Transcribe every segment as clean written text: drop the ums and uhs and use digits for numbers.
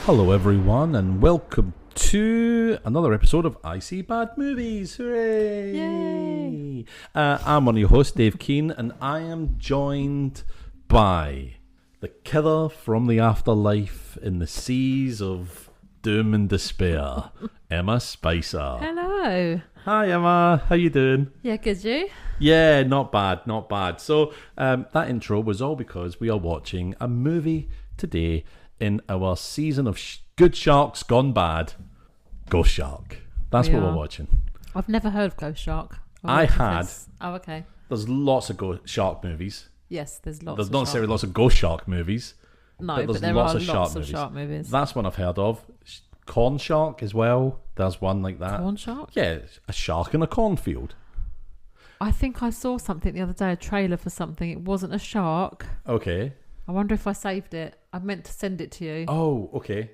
Hello everyone and welcome to another episode of I See Bad Movies. Hooray! Yay! I'm one of your hosts, Dave Keane, and I am joined by the killer from the afterlife in the seas of doom and despair, Emma Spicer. Hello. Hi Emma, how you doing? Yeah, good, you? Yeah, not bad, not bad. So that intro was all because we are watching a movie today in our season of Good Sharks Gone Bad, Ghost Shark. That's what we're watching. I've never heard of Ghost Shark. I had. Oh, okay. There's lots of Ghost Shark movies. Yes, there's lots. There's of not necessarily lots of Ghost Shark movies. No, but there lots are of lots shark of shark movies. That's one I've heard of. Corn Shark as well. There's one like that. Corn Shark? Yeah, a shark in a cornfield. I think I saw something the other day, a trailer for something. It wasn't a shark. Okay. I wonder if I saved it. I meant to send it to you. Oh, okay.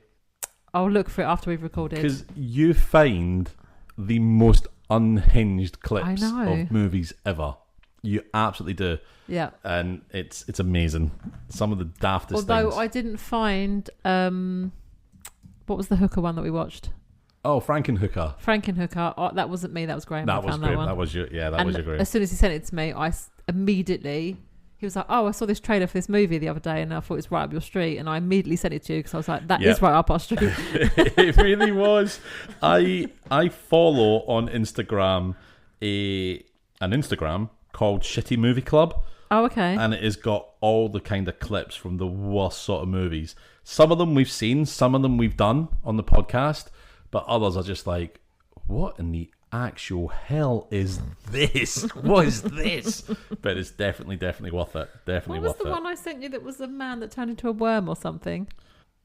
I'll look for it after we've recorded. Because you find the most unhinged clips I know. of movies ever. You absolutely do. Yeah. And it's amazing. Some of the daftest Although things. I didn't find... what was the hooker one that we watched? Oh, Frankenhooker. Frankenhooker. Oh, that wasn't me. That was Graham. That was found great. that one. That was your great. As soon as he sent it to me, immediately... He was like, oh, I saw this trailer for this movie the other day and I thought it's right up your street. And I immediately sent it to you because I was like, that is right up our street. It really was. I follow on Instagram an Instagram called Shitty Movie Club. Oh, okay. And it has got all the kind of clips from the worst sort of movies. Some of them we've seen, some of them we've done on the podcast, but others are just like, what in the actual hell is this? What is this? But it's definitely worth it. Definitely worth it. What was the one I sent you that was a man that turned into a worm or something?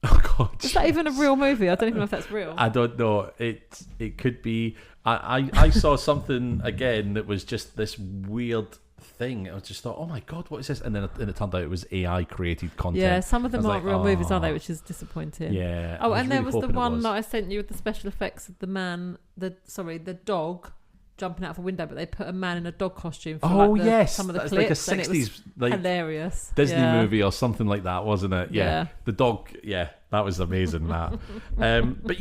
Oh God! Is that even a real movie? I don't even know if that's real. I don't know. It could be. I saw something again that was just this weird thing. I just thought, oh my God, what is this? And then it turned out it was AI created content. Yeah, some of them aren't real movies, are they? Oh. Which is disappointing. Yeah. Oh, and there was the one was. that I sent you with the special effects of the dog jumping out of a window, but they put a man in a dog costume for yes, some of the that's clips. like a 60s and it was hilarious. Disney movie or something like that, wasn't it? Yeah. The dog, that was amazing, that. But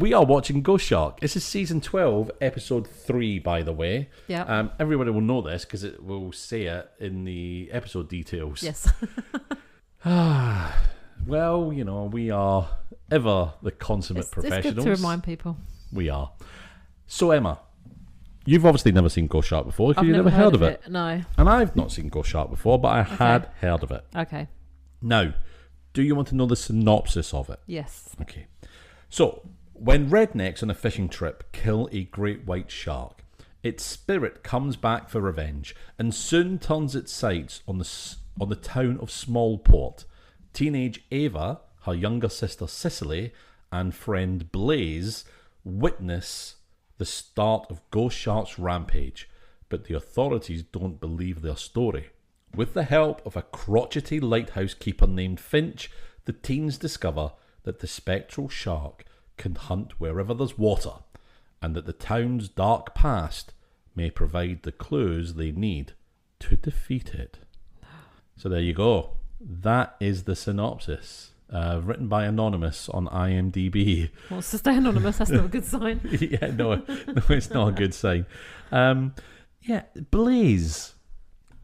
we are watching Ghost Shark. This is season 12, episode 3, by the way. Yeah. Everybody will know this because it will say it in the episode details. Yes. Well, we are ever the consummate professionals. It's good to remind people. We are. So, Emma, you've obviously never seen Ghost Shark before because you've never heard of it. No. And I've not seen Ghost Shark before, but I had heard of it. Okay. Now, do you want to know the synopsis of it? Yes. Okay. So, when rednecks on a fishing trip kill a great white shark, its spirit comes back for revenge and soon turns its sights on the town of Smallport. Teenage Ava, her younger sister Cicely, and friend Blaze witness the start of Ghost Shark's rampage, but the authorities don't believe their story. With the help of a crotchety lighthouse keeper named Finch, the teens discover that the spectral shark can hunt wherever there's water, and that the town's dark past may provide the clues they need to defeat it. So there you go. That is the synopsis. Written by Anonymous on IMDb. Wants to stay anonymous, that's not a good sign. Yeah, no, it's not a good sign.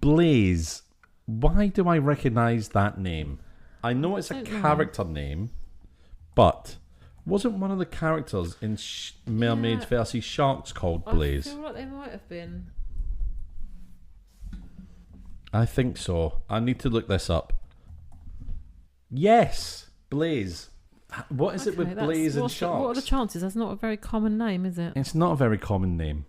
Blaze. Why do I recognise that name? I know it's a character name, but wasn't one of the characters in Mermaids vs. Sharks called Blaze? I feel like they might have been. I think so. I need to look this up. Yes, Blaze. What is it with Blaze and sharks? What are the chances? That's not a very common name, is it? It's not a very common name.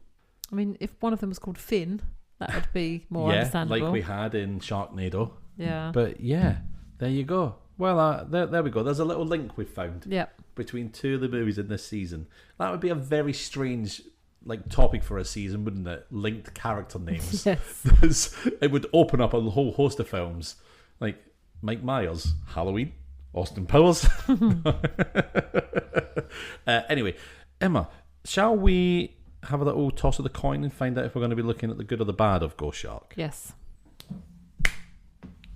I mean, if one of them was called Finn, that would be more understandable. Like we had in Sharknado. Yeah. But there you go. Well, there we go. There's a little link we've found between two of the movies in this season. That would be a very strange topic for a season, wouldn't it? Linked character names. Yes. It would open up a whole host of films. Like Mike Myers, Halloween, Austin Powers. Anyway, Emma, shall we have a little toss of the coin and find out if we're going to be looking at the good or the bad of Ghost Shark? Yes.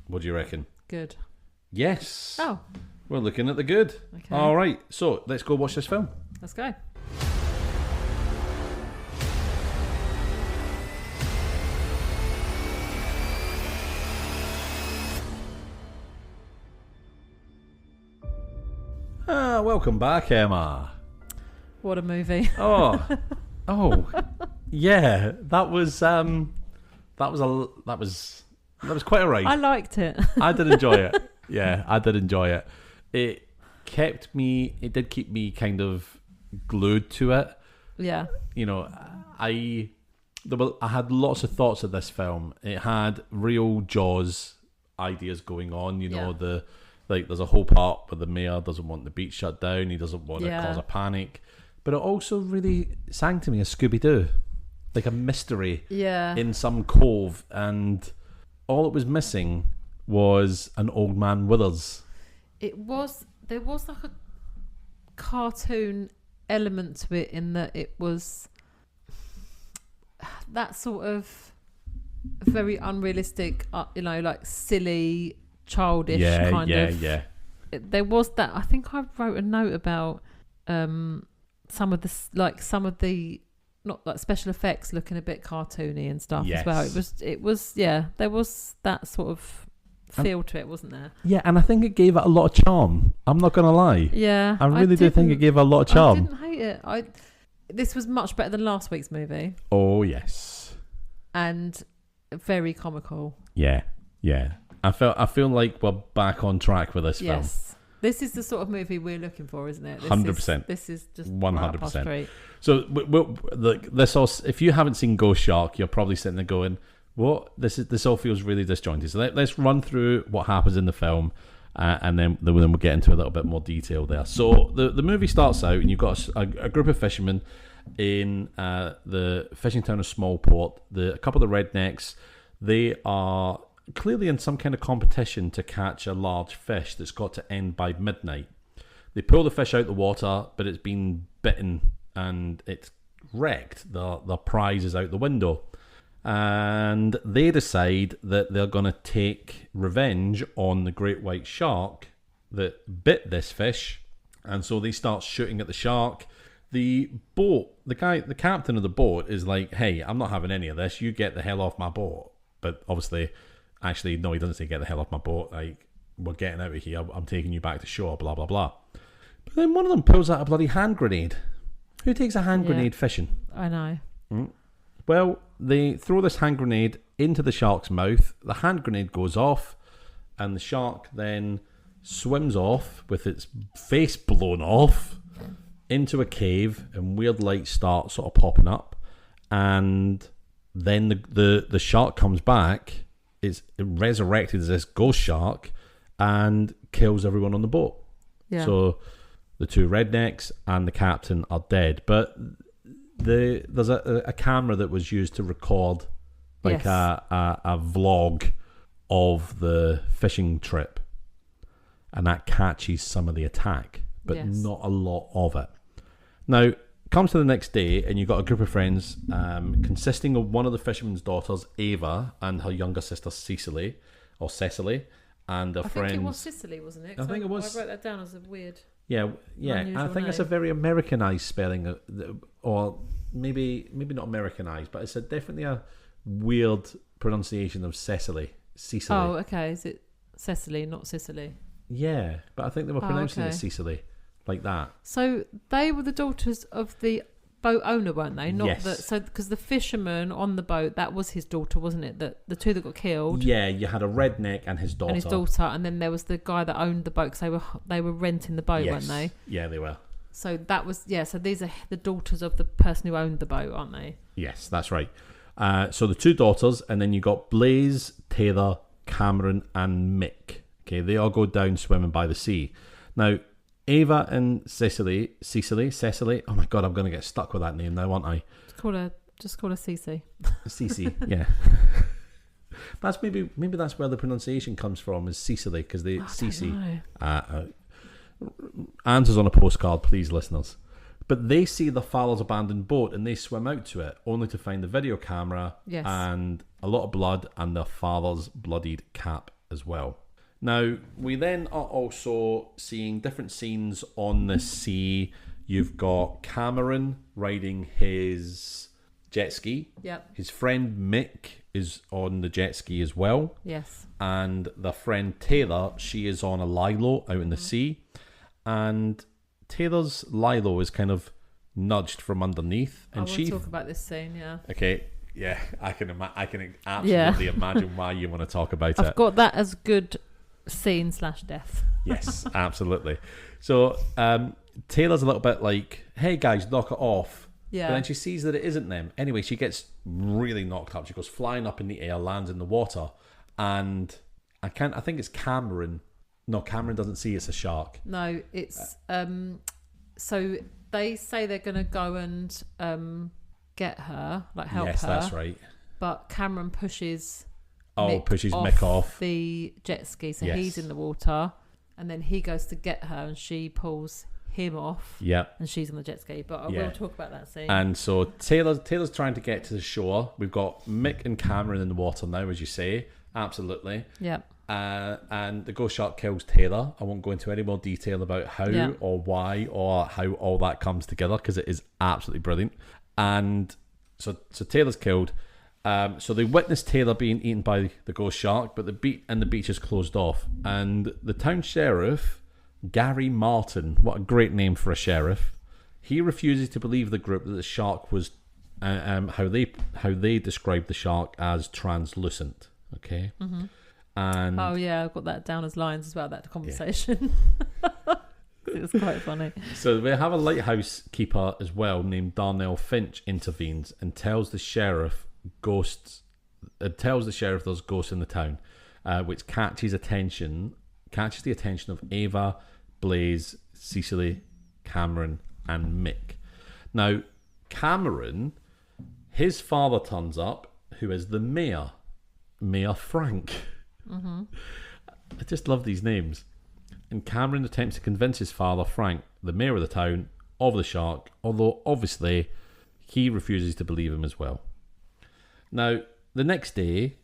What do you reckon? Good. Yes. Oh. We're looking at the good. Okay. All right, so let's go watch this film. Let's go. Welcome back, Emma. What a movie. Oh, yeah. That was quite a ride. I liked it. I did enjoy it. Yeah, I did enjoy it. It did keep me kind of glued to it. Yeah. You know, I had lots of thoughts of this film. It had real Jaws ideas going on. You know, there's a whole part where the mayor doesn't want the beach shut down. He doesn't want to cause a panic. But it also really sang to me as Scooby-Doo, like a mystery in some cove, and all it was missing was an old man with us. There was like a cartoon element to it in that it was that sort of very unrealistic, like silly, childish kind of. Yeah. There was that. I think I wrote a note about some of the not like special effects looking a bit cartoony and stuff as well. It was there was that sort of feel to it, wasn't there? Yeah, and I think it gave it a lot of charm. I'm not gonna lie. Yeah, I really do think it gave it a lot of charm. I didn't hate it. This was much better than last week's movie. Oh yes, and very comical. Yeah. I feel like we're back on track with this film. Yes. This is the sort of movie we're looking for, isn't it? 100%. This is just 100%. So, if you haven't seen Ghost Shark, you're probably sitting there going, "What? This all feels really disjointed." So let's run through what happens in the film, and then we'll get into a little bit more detail there. So the movie starts out, and you've got a group of fishermen in the fishing town of Smallport. A couple of the rednecks, they are clearly in some kind of competition to catch a large fish that's got to end by midnight. They pull the fish out the water, but it's been bitten and it's wrecked. The prize is out the window. And they decide that they're going to take revenge on the great white shark that bit this fish. And so they start shooting at the shark. The captain of the boat is like, "Hey, I'm not having any of this. You get the hell off my boat." But obviously, actually, no, he doesn't say get the hell off my boat. Like, we're getting out of here. I'm taking you back to shore, blah, blah, blah. But then one of them pulls out a bloody hand grenade. Who takes a hand grenade fishing? I know. Well, they throw this hand grenade into the shark's mouth. The hand grenade goes off, and the shark then swims off with its face blown off into a cave, and weird lights start sort of popping up. And then the shark comes back. Is resurrected as this ghost shark and kills everyone on the boat. Yeah. So the two rednecks and the captain are dead. But there's a camera that was used to record like a vlog of the fishing trip, and that catches some of the attack, but not a lot of it. Now, comes to the next day, and you've got a group of friends consisting of one of the fisherman's daughters, Ava, and her younger sister, Cecily, and a friend. I think it was Sicily, wasn't it? I think it was. I wrote that down as a weird. Yeah. I think it's a very Americanized spelling, or maybe not Americanized, but it's definitely a weird pronunciation of Cecily. Oh, okay. Is it Cecily, not Sicily? Yeah, but I think they were pronouncing it Cecily. Like that. So they were the daughters of the boat owner, weren't they? Yes. Because the fisherman on the boat, that was his daughter, wasn't it? The two that got killed. Yeah, you had a redneck and his daughter. And then there was the guy that owned the boat, because they were renting the boat, weren't they? Yeah, they were. So that was So these are the daughters of the person who owned the boat, aren't they? Yes, that's right. So the two daughters, and then you got Blaze, Taylor, Cameron, and Mick. Okay, they all go down swimming by the sea. Now, Ava and Cecily. Oh my God, I'm going to get stuck with that name now, aren't I? Just call her Cece. Cece, yeah. That's maybe that's where the pronunciation comes from, is Cecily, because they Cece. Answers on a postcard, please, listeners. But they see the father's abandoned boat and they swim out to it, only to find the video camera and a lot of blood and their father's bloodied cap as well. Now, we then are also seeing different scenes on the sea. You've got Cameron riding his jet ski. Yep. His friend Mick is on the jet ski as well. Yes. And the friend Taylor, she is on a lilo out in the sea. And Taylor's lilo is kind of nudged from underneath. And I want to talk about this scene, yeah. Okay, yeah, I can absolutely imagine why you want to talk about it. I've got that as good scene/death. Yes, absolutely. So Taylor's a little bit like, hey guys, knock it off. Yeah. But then she sees that it isn't them. Anyway, she gets really knocked up. She goes flying up in the air, lands in the water. And I think it's Cameron. No, Cameron doesn't see it's a shark. No, it's so they say they're going to go and get her, like help her. Yes, that's right. But Cameron pushes Mick off the jet ski, so yes. he's in the water, and then he goes to get her, and she pulls him off. Yeah, and she's on the jet ski. But I will talk about that scene. And so Taylor's trying to get to the shore. We've got Mick and Cameron in the water now, as you say. Absolutely. Yeah. And the ghost shark kills Taylor. I won't go into any more detail about how or why or how all that comes together because it is absolutely brilliant. And so Taylor's killed. So they witness Taylor being eaten by the ghost shark, but the beach is closed off. And the town sheriff, Gary Martin, what a great name for a sheriff, he refuses to believe the group that the shark was how they described the shark as translucent. Okay. Mm-hmm. And I've got that down as lines as well, that conversation. It was quite funny. So we have a lighthouse keeper as well named Darnell Finch intervenes and tells the sheriff there's ghosts in the town, which catches the attention of Ava, Blaze, Cecily, Cameron, and Mick. Now, Cameron, his father turns up, who is the mayor, Mayor Frank. Mm-hmm. I just love these names. And Cameron attempts to convince his father, Frank, the mayor of the town, of the shark, although obviously he refuses to believe him as well. Now, the next day,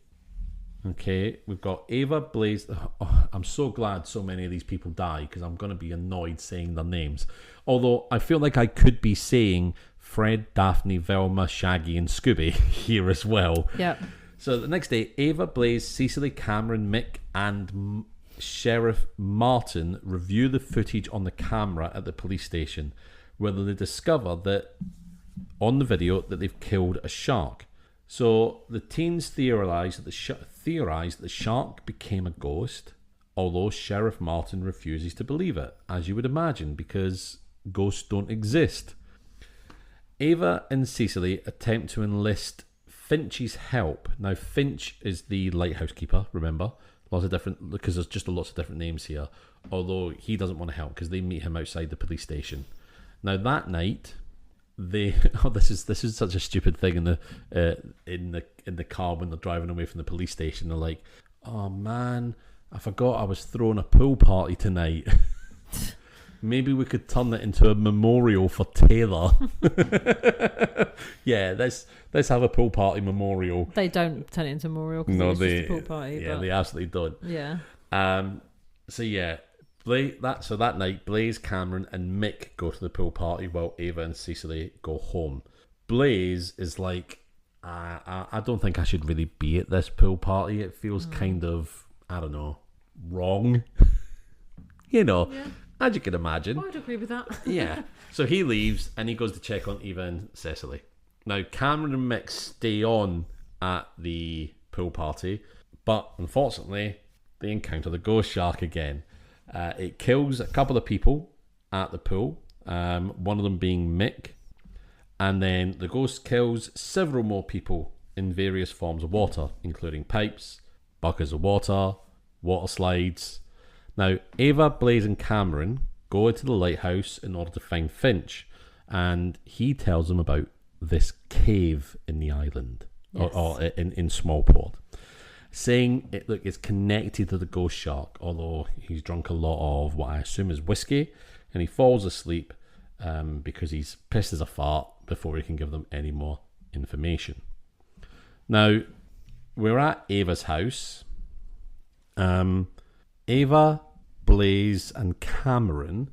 okay, we've got Ava, Blaze. Oh, I'm so glad so many of these people die because I'm going to be annoyed saying their names. Although I feel like I could be saying Fred, Daphne, Velma, Shaggy, and Scooby here as well. Yeah. So the next day, Ava, Blaze, Cecily, Cameron, Mick, and Sheriff Martin review the footage on the camera at the police station, where they discover that on the video that they've killed a shark. So the teens theorized that the shark became a ghost, although Sheriff Martin refuses to believe it, as you would imagine, because ghosts don't exist. Ava and Cecily attempt to enlist Finch's help. Now, Finch is the lighthouse keeper, remember? Because there's just lots of different names here. Although he doesn't want to help because they meet him outside the police station. Now, that night, this is such a stupid thing in the car when they're driving away from the police station. They're like, oh man, I forgot I was throwing a pool party tonight. Maybe we could turn it into a memorial for Taylor. Yeah, let's have a pool party memorial. They don't turn it into a memorial because it's just a pool party. Yeah, they absolutely don't. Yeah. So yeah, that night, Blaze, Cameron, and Mick go to the pool party while Ava and Cecily go home. Blaze is like, I don't think I should really be at this pool party. It feels kind of, I don't know, wrong. Yeah. As you can imagine. I'd agree with that. Yeah. So he leaves and he goes to check on Eva and Cecily. Now, Cameron and Mick stay on at the pool party, but unfortunately, they encounter the ghost shark again. It kills a couple of people at the pool, one of them being Mick, and then the ghost kills several more people in various forms of water, including pipes, buckets of water slides. Now, Ava, Blaze, and Cameron go into the lighthouse in order to find Finch, and he tells them about this cave in the island, or in Smallport, saying it's connected to the ghost shark, although he's drunk a lot of what I assume is whiskey, and he falls asleep because he's pissed as a fart before he can give them any more information. Now, we're at Ava's house. Ava, Blaze, and Cameron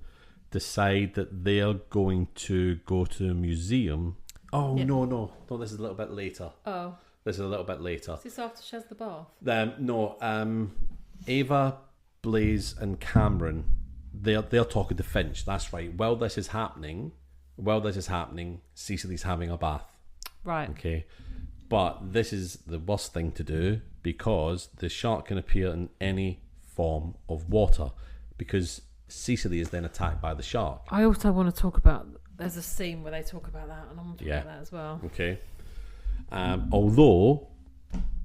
decide that they are going to go to a museum. Oh, yeah. No, this is a little bit later. Oh. This is a little bit later. Is this after she has the bath? No, Ava, Blaze, and Cameron, they're talking to Finch. That's right. While this is happening, Cecily's having a bath. Right. Okay. But this is the worst thing to do because the shark can appear in any form of water because Cecily is then attacked by the shark. I also want to talk about, there's a scene where they talk about that, and I want to talk about that as well. Okay. Although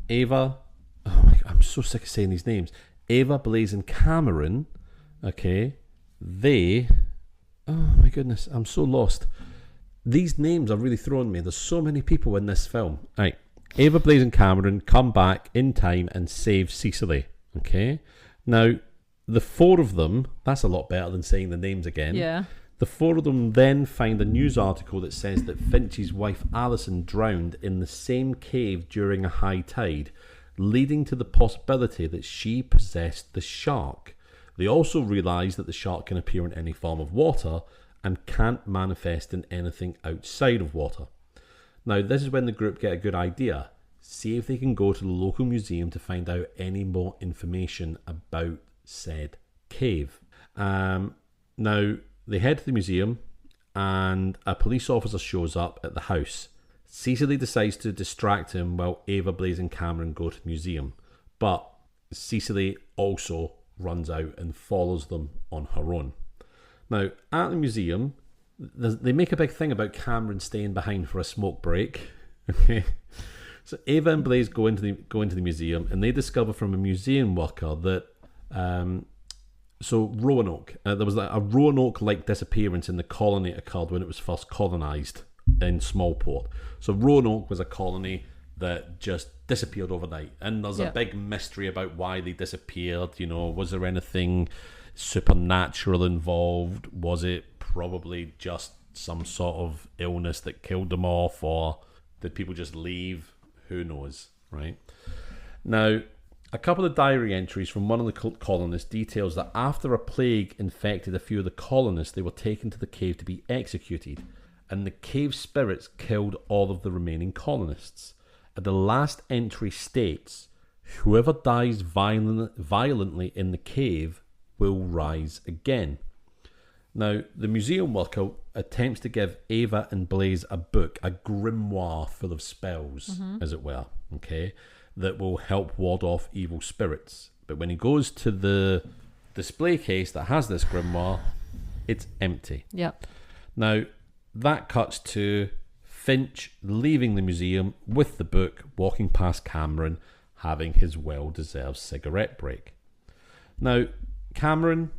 Ava, oh my God, I'm so sick of saying these names. Ava, Blaze, and Cameron, okay, they, oh my goodness, I'm so lost. These names are really throwing me. There's so many people in this film. Right. Ava, Blaze, and Cameron come back in time and save Cecily. Okay. Now, the four of them, that's a lot better than saying the names again. Yeah. The four of them then find a news article that says that Finch's wife Alison drowned in the same cave during a high tide, leading to the possibility that she possessed the shark. They also realise that the shark can appear in any form of water and can't manifest in anything outside of water. Now, this is when the group get a good idea. See if they can go to the local museum to find out any more information about said cave. Now, they head to the museum and a police officer shows up at the house. Cecily decides to distract him while Ava, Blaze, and Cameron go to the museum. But Cecily also runs out and follows them on her own. Now, at the museum, they make a big thing about Cameron staying behind for a smoke break. Okay, so Ava and Blaze go into the museum, and they discover from a museum worker that Roanoke, there was a Roanoke-like disappearance in the colony occurred when it was first colonised in Smallport. So Roanoke was a colony that just disappeared overnight, and there's a big mystery about why they disappeared. You know, was there anything supernatural involved? Was it probably just some sort of illness that killed them off, or did people just leave? Who knows, right? Now, a couple of diary entries from one of the colonists details that after a plague infected a few of the colonists, they were taken to the cave to be executed, and the cave spirits killed all of the remaining colonists. And the last entry states, whoever dies violently in the cave will rise again. Now, the museum worker attempts to give Ava and Blaze a book, a grimoire full of spells, as it were, okay, that will help ward off evil spirits. But when he goes to the display case that has this grimoire, it's empty. Yep. Now, that cuts to Finch leaving the museum with the book, walking past Cameron, having his well-deserved cigarette break. Now, Cameron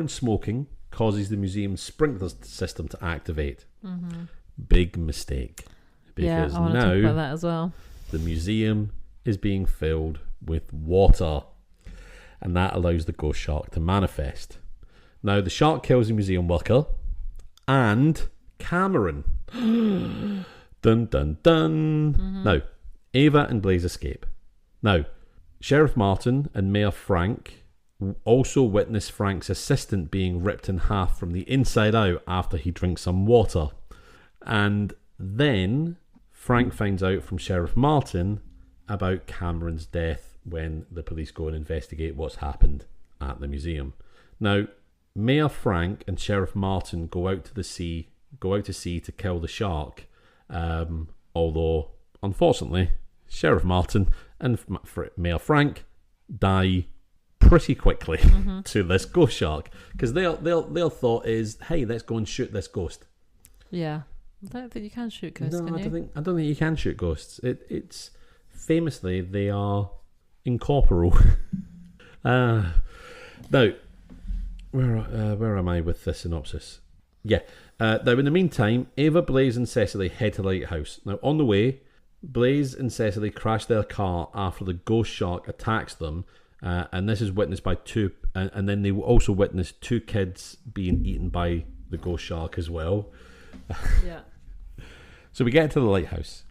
smoking causes the museum's sprinkler system to activate. Big mistake. Because I want to talk about that as well. The museum is being filled with water, and that allows the ghost shark to manifest. Now, the shark kills the museum worker and Cameron. Dun, dun, dun. Now, Ava and Blaze escape. Now, Sheriff Martin and Mayor Frank also witness Frank's assistant being ripped in half from the inside out after he drinks some water. And then Frank finds out from Sheriff Martin about Cameron's death when the police go and investigate what's happened at the museum. Now, Mayor Frank and Sheriff Martin go out to sea to kill the shark. Although, unfortunately, Sheriff Martin and Mayor Frank die pretty quickly to this ghost shark, because their thought is, hey, let's go and shoot this ghost. Yeah, I don't think you can shoot ghosts. No, I don't think you can shoot ghosts. It's famously they are incorporeal. Now, where am I with the synopsis? Yeah. Now, in the meantime, Ava, Blaze, and Cecily head to the lighthouse. Now, on the way, Blaze and Cecily crash their car after the ghost shark attacks them, and this is witnessed by two. And then they will also witness two kids being eaten by the ghost shark as well. Yeah. So we get to the lighthouse.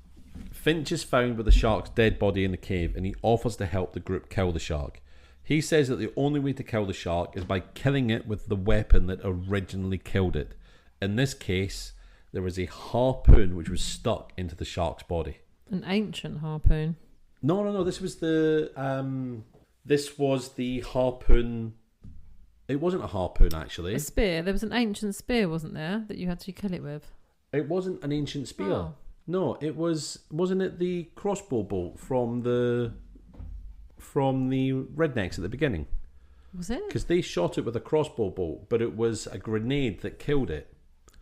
Finch is found with the shark's dead body in the cave, and he offers to help the group kill the shark. He says that the only way to kill the shark is by killing it with the weapon that originally killed it. In this case, there was a harpoon which was stuck into the shark's body. An ancient harpoon. No. This was the harpoon. It wasn't a harpoon, actually. A spear. There was an ancient spear, wasn't there, that you had to kill it with? It wasn't an ancient spear. Oh. No, it was. Wasn't it the crossbow bolt from the rednecks at the beginning? Was it? Because they shot it with a crossbow bolt, but it was a grenade that killed it.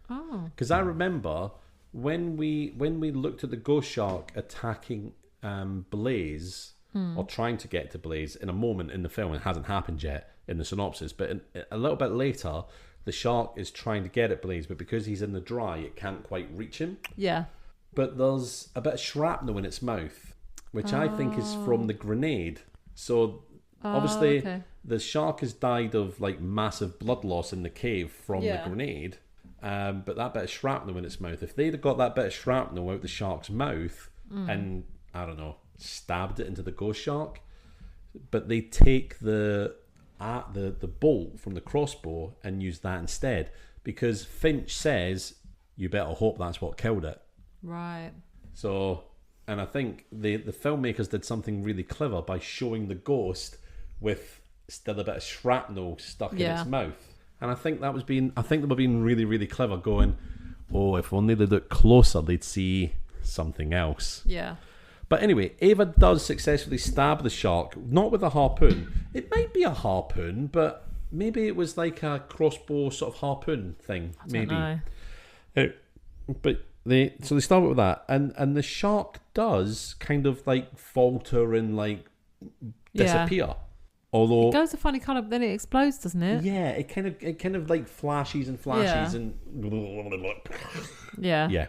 Oh. Because I remember when we looked at the ghost shark attacking Blaze, or trying to get to Blaze in a moment in the film, it hasn't happened yet in the synopsis, but a little bit later, the shark is trying to get at Blaze, but because he's in the dry, it can't quite reach him. Yeah. But there's a bit of shrapnel in its mouth, which I think is from the grenade. So obviously the shark has died of like massive blood loss in the cave from the grenade. But that bit of shrapnel in its mouth, if they'd have got that bit of shrapnel out the shark's mouth and, I don't know, stabbed it into the ghost shark, but they take the bolt from the crossbow and use that instead, because Finch says, you better hope that's what killed it. Right. So, and I think the filmmakers did something really clever by showing the ghost with still a bit of shrapnel stuck in its mouth. And I think they were being really, really clever, going, oh, if only they'd look closer, they'd see something else. Yeah. But anyway, Ava does successfully stab the shark, not with a harpoon. It might be a harpoon, but maybe it was like a crossbow sort of harpoon thing. I don't know. But they start with that, and the shark does kind of like falter and like disappear. Although it goes a funny colour, but then it explodes, doesn't it? Yeah, it kind of like flashes and and yeah.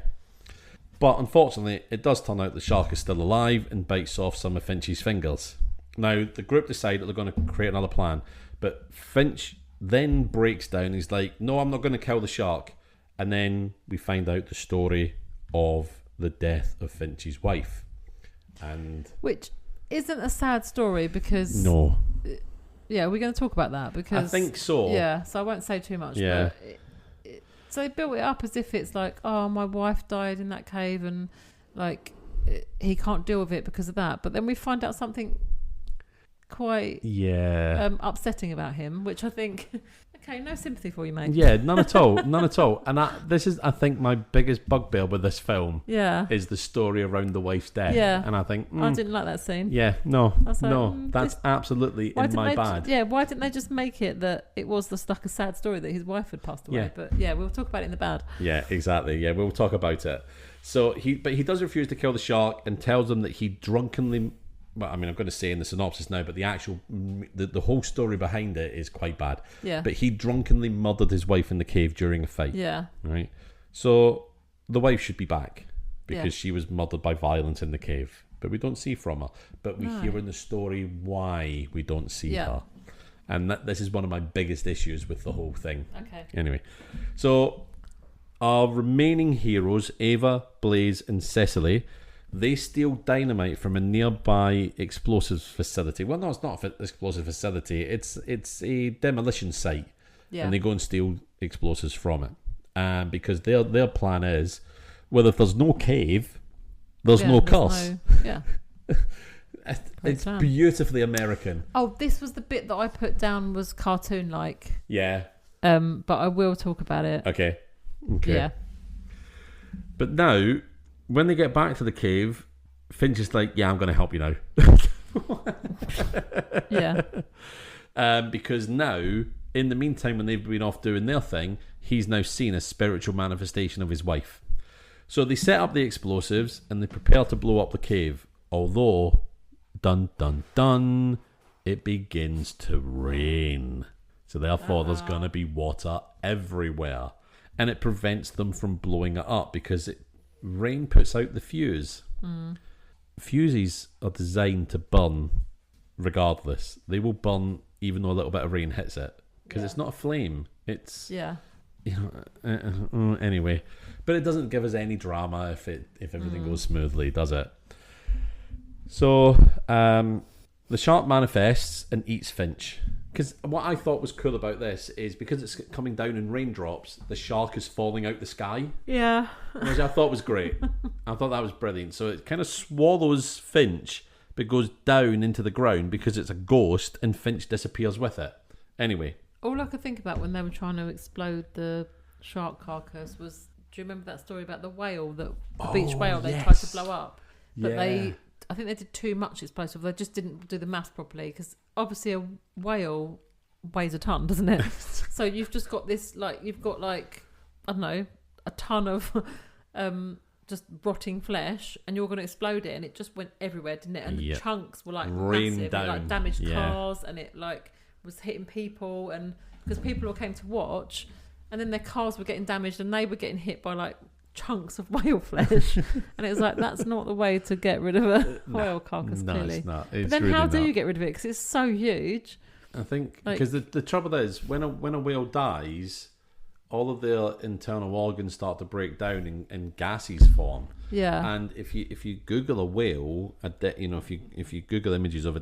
But unfortunately, it does turn out the shark is still alive and bites off some of Finch's fingers. Now, the group decide that they're going to create another plan, but Finch then breaks down. He's like, no, I'm not going to kill the shark. And then we find out the story of the death of Finch's wife. Which isn't a sad story because... No. Yeah, we're going to talk about that because... I think so. Yeah, so I won't say too much. Yeah. But so they built it up as if it's like, oh, my wife died in that cave and like he can't deal with it because of that. But then we find out something quite upsetting about him, which I think... Okay, no sympathy for you, mate. Yeah, none at all. And this is, I think, my biggest bugbear with this film. Yeah. Is the story around the wife's death. Yeah. And I think... I didn't like that scene. Yeah, that's absolutely in my bad. Why didn't they just make it that it was like a sad story that his wife had passed away? Yeah. But yeah, we'll talk about it in the bad. Yeah, exactly. Yeah, we'll talk about it. So he does refuse to kill the shark and tells them that he drunkenly... Well, I mean, I'm going to say in the synopsis now, but the actual, the whole story behind it is quite bad. Yeah. But he drunkenly murdered his wife in the cave during a fight. Yeah. Right. So the wife should be back because she was murdered by violence in the cave. But we don't see from her. But we hear in the story why we don't see her. And this is one of my biggest issues with the whole thing. Okay. Anyway, so our remaining heroes, Ava, Blaze, and Cecily... They steal dynamite from a nearby explosives facility. Well, no, it's not an explosive facility. It's a demolition site, and they go and steal explosives from it. Because their plan is, well, if there's no cave, there's no curse. It's beautifully American. Oh, this was the bit that I put down was cartoon-like. Yeah. But I will talk about it. Okay. Yeah. But now... When they get back to the cave, Finch is like, yeah, I'm going to help you now. Yeah. Because now, in the meantime, when they've been off doing their thing, he's now seen a spiritual manifestation of his wife. So they set up the explosives and they prepare to blow up the cave. Although, dun, dun, dun, it begins to rain. So therefore, there's going to be water everywhere. And it prevents them from blowing it up because rain puts out the fuse. Fuses are designed to burn regardless. They will burn even though a little bit of rain hits it because it's not a flame. It's anyway. But it doesn't give us any drama if everything goes smoothly, does it? So The shark manifests and eats Finch. Because what I thought was cool about this is because it's coming down in raindrops, the shark is falling out the sky. Yeah. Which I thought was great. I thought that was brilliant. So it kind of swallows Finch, but goes down into the ground because it's a ghost and Finch disappears with it. Anyway. All I could think about when they were trying to explode the shark carcass was, do you remember that story about the whale, the beach whale they tried to blow up? But I think they did too much explosive. They just didn't do the maths properly because obviously a whale weighs a ton, doesn't it? So you've just got this, like, I don't know, a ton of just rotting flesh, and you're going to explode it, and it just went everywhere, didn't it? And the chunks were like massive, down. It, like damaged cars, and it like was hitting people, and because people all came to watch, and then their cars were getting damaged, and they were getting hit by like chunks of whale flesh, and it was like, that's not the way to get rid of a whale carcass. Clearly, it's not. But then, really how do you get rid of it? Because it's so huge. I think because the trouble is when a whale dies, all of their internal organs start to break down and gases form. Yeah. And if you Google a whale, if you Google images of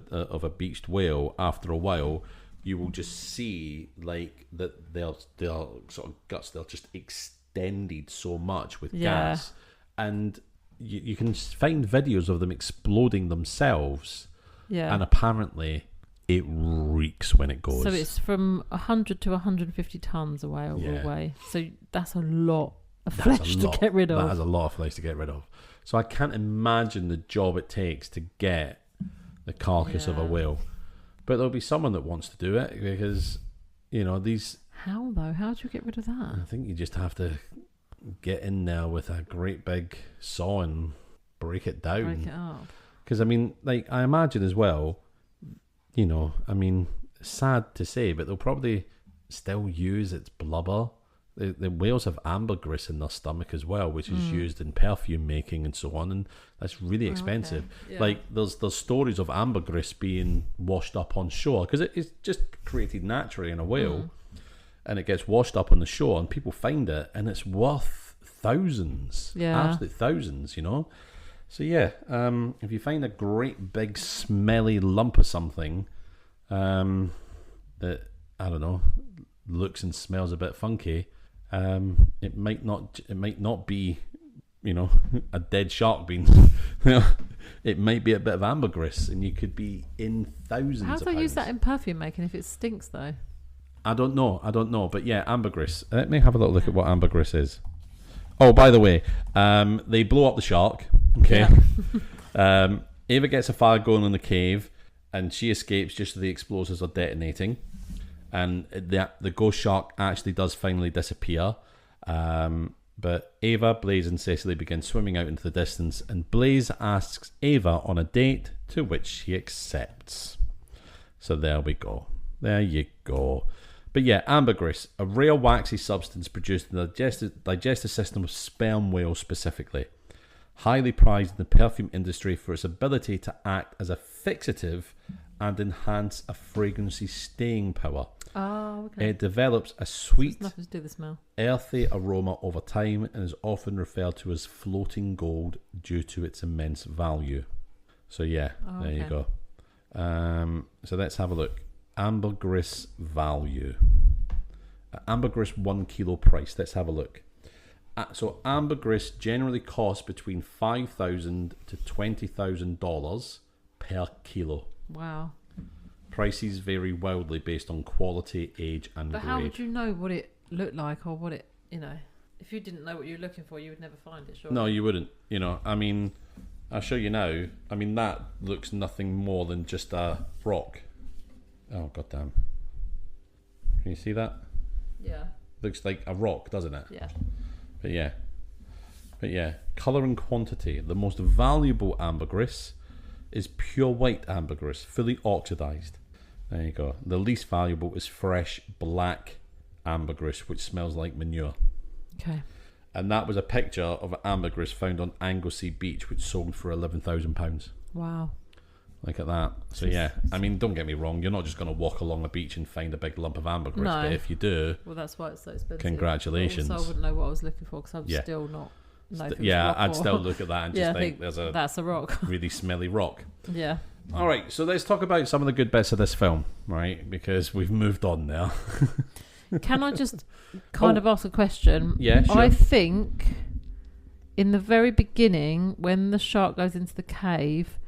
a beached whale after a while, you will just see like that their sort of guts, they're just extended so much with gas, and you can find videos of them exploding themselves. Yeah. And apparently it reeks when it goes. So it's from 100 to 150 tons a whale will weigh. So that's a lot of flesh to get rid of. That is a lot of flesh to get rid of. So I can't imagine the job it takes to get the carcass of a whale. But there'll be someone that wants to do it because, these... How, though? How do you get rid of that? I think you just have to get in there with a great big saw and break it down. Break it up. Because, I imagine as well... sad to say, but they'll probably still use its blubber. The whales have ambergris in their stomach as well, which is used in perfume making and so on, and that's really expensive. Okay. Yeah. Like there's stories of ambergris being washed up on shore because it's just created naturally in a whale, and it gets washed up on the shore, and people find it, and it's worth thousands, absolute thousands, So if you find a great big smelly lump of something that, I don't know, looks and smells a bit funky, it might not be, a dead shark being, it might be a bit of ambergris, and you could be in thousands of pounds. How do they use that in perfume making if it stinks though? I don't know, but yeah, ambergris. Let me have a little look at what ambergris is. Oh, by the way, they blow up the shark. Okay. Yeah. Ava gets a fire going in the cave, and she escapes just as the explosives are detonating. And the ghost shark actually does finally disappear. But Ava, Blaze, and Cecily begin swimming out into the distance, and Blaze asks Ava on a date, to which she accepts. So there we go. There you go. But yeah, ambergris, a rare waxy substance produced in the digestive system of sperm whales specifically. Highly prized in the perfume industry for its ability to act as a fixative and enhance a fragrance's staying power. Oh, okay. It develops a sweet, nothing to do with the smell, earthy aroma over time and is often referred to as floating gold due to its immense value. So yeah, there you go. So let's have a look. Ambergris value. Ambergris 1 kilo price. Let's have a look. So ambergris generally costs between $5,000 to $20,000 per kilo. Wow. Prices vary wildly based on quality, age, and grade. But how would you know what it looked like, or what it, if you didn't know what you were looking for, you would never find it, surely? No, you wouldn't. I'll show you now. That looks nothing more than just a rock. Oh, goddamn. Can you see that? Yeah. Looks like a rock, doesn't it? Yeah. But yeah. Colour and quantity. The most valuable ambergris is pure white ambergris, fully oxidised. There you go. The least valuable is fresh black ambergris, which smells like manure. Okay. And that was a picture of ambergris found on Anglesey Beach, which sold for £11,000. Wow. Look at that. So yeah, don't get me wrong, you're not just going to walk along the beach and find a big lump of ambergris, but if you do, well, that's why it's so expensive. Congratulations. Also, I wouldn't know what I was looking for because I'm still not. I'd still look at that and just think that's a rock, really smelly rock. Yeah. All right, so let's talk about some of the good bits of this film, right? Because we've moved on now. Can I just kind of ask a question? Yeah, sure. I think in the very beginning, when the shark goes into the cave,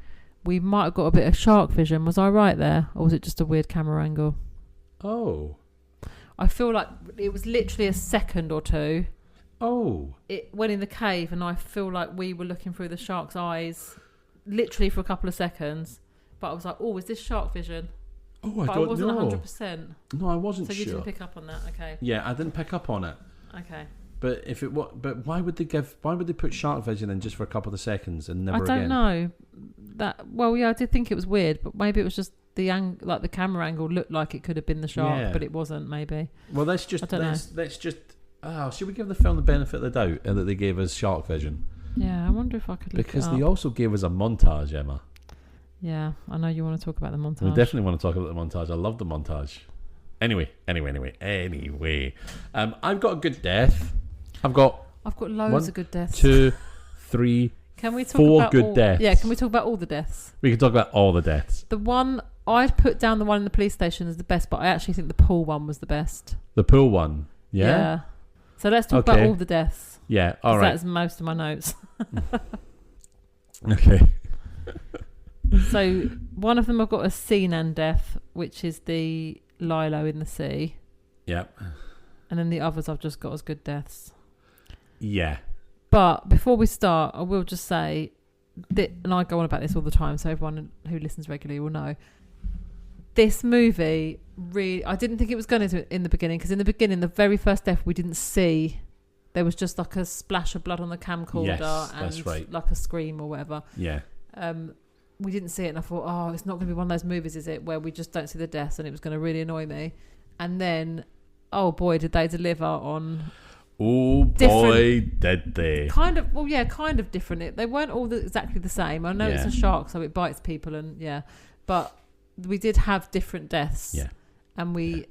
we might have got a bit of shark vision. Was I right there? Or was it just a weird camera angle? Oh. I feel like it was literally a second or two. Oh. It went in the cave and I feel like we were looking through the shark's eyes literally for a couple of seconds. But I was like, oh, is this shark vision? Oh, I but don't know. I wasn't 100%. No, I wasn't sure. So you sure. didn't pick up on that, okay. Yeah, I didn't pick up on it. Okay. But but why would they put shark vision in just for a couple of seconds and never again? I don't know. I did think it was weird, but maybe it was just the camera angle looked like it could have been the shark, but it wasn't. Maybe. Well, let's just. Should we give the film the benefit of the doubt that they gave us shark vision? Yeah, I wonder if I could. Because they also gave us a montage, Emma. Yeah, I know you want to talk about the montage. We definitely want to talk about the montage. I love the montage. Anyway. I've got a good death. I've got loads of good deaths. 2, 3, can we talk 4 about good deaths. Yeah, can we talk about all the deaths? We can talk about all the deaths. The one I'd put down, the one in the police station, as the best, but I actually think the pool one was the best. The pool one, yeah. So let's talk about all the deaths. Yeah, all right. That's most of my notes. Okay. So one of them I've got a scene and death, which is the Lilo in the sea. Yep. And then the others I've just got as good deaths. Yeah. But before we start, I will just say that, and I go on about this all the time, so everyone who listens regularly will know. This movie, really, I didn't think it was going to in the beginning, because in the beginning, the very first death we didn't see. There was just like a splash of blood on the camcorder and like a scream or whatever. Yeah. We didn't see it, and I thought, oh, it's not going to be one of those movies, is it, where we just don't see the deaths, and it was going to really annoy me. And then, oh boy, did they deliver on... Oh boy, did they. Kind of different. They weren't all exactly the same. I know it's a shark, so it bites people, and but we did have different deaths. Yeah. And we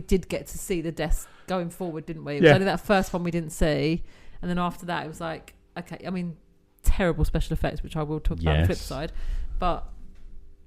did get to see the deaths going forward, didn't we? It was only that first one we didn't see, and then after that it was like, okay, I mean, terrible special effects, which I will talk about on the flip side, but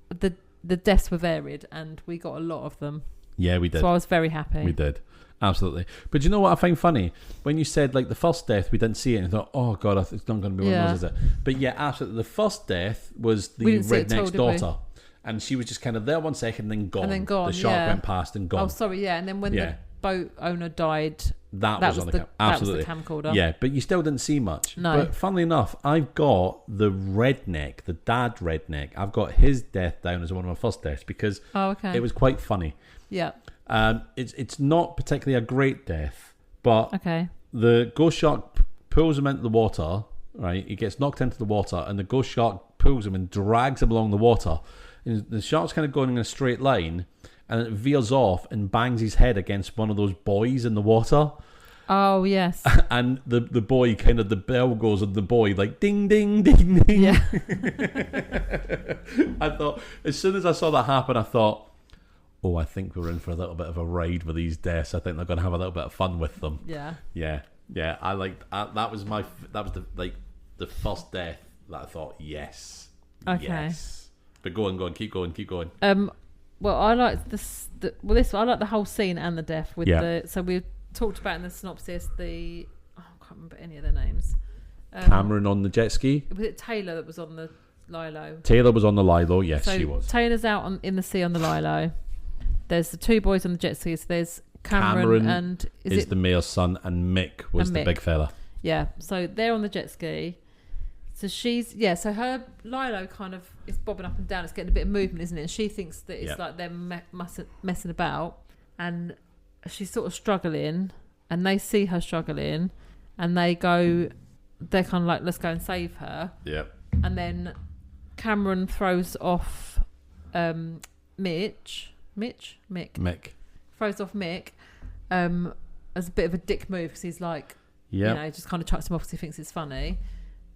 the deaths were varied and we got a lot of them. Yeah, we did. So I was very happy. We did. Absolutely. But you know what I find funny? When you said like the first death, we didn't see it, and I thought, oh God, it's not going to be one of those, is it? But yeah, absolutely. The first death was the redneck's daughter. And she was just kind of there 1 second, then gone. And then gone. The shark went past and gone. Oh, sorry, yeah. And then when the boat owner died, that was on the absolutely. That was the camcorder. Yeah, but you still didn't see much. No. But funnily enough, I've got the redneck, the dad redneck. I've got his death down as one of my first deaths because it was quite funny. Yeah. It's not particularly a great death, but the ghost shark pulls him into the water, right? He gets knocked into the water, and the ghost shark pulls him and drags him along the water. And the shark's kind of going in a straight line, and it veers off and bangs his head against one of those buoys in the water. Oh, yes. And the boy, kind of the bell goes on the buoy, like ding, ding, ding, ding. Yeah. I thought, as soon as I saw that happen, I thought, oh, I think we're in for a little bit of a ride with these deaths. I think they're going to have a little bit of fun with them. Yeah. Yeah. That was the first death that I thought, yes. Okay. Yes. But go on, keep going. Well, I like I like the whole scene and the death with so we talked about in the synopsis I can't remember any of their names. Cameron on the jet ski. Was it Taylor that was on the Lilo? Taylor was on the Lilo, yes, so she was. Taylor's out in the sea on the Lilo. There's the two boys on the jet skis. There's Cameron and is the mayor's son, and Mick was the big fella. Yeah, so they're on the jet ski. So so her Lilo kind of is bobbing up and down. It's getting a bit of movement, isn't it? And she thinks that it's like they're messing about, and she's sort of struggling, and they see her struggling, and they're kind of like, let's go and save her. Yep. And then Cameron throws off Mick throws off Mick as a bit of a dick move, because he's like, just kind of chucks him off because he thinks it's funny.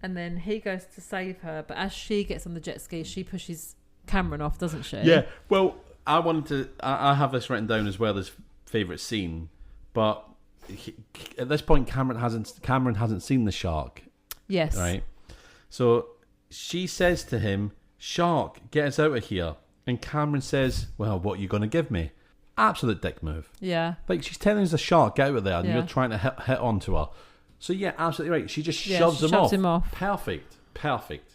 And then he goes to save her, but as she gets on the jet ski, she pushes Cameron off, doesn't she? Yeah. Well, I have this written down as well as favourite scene, but at this point, Cameron hasn't seen the shark. Yes. Right. So she says to him, Shark, get us out of here. And Cameron says, well, what are you going to give me? Absolute dick move. Yeah. Like, she's telling us the shark, get out of there, and Yeah. you're trying to hit onto her. So, yeah, absolutely right. She just shoves him off. Perfect.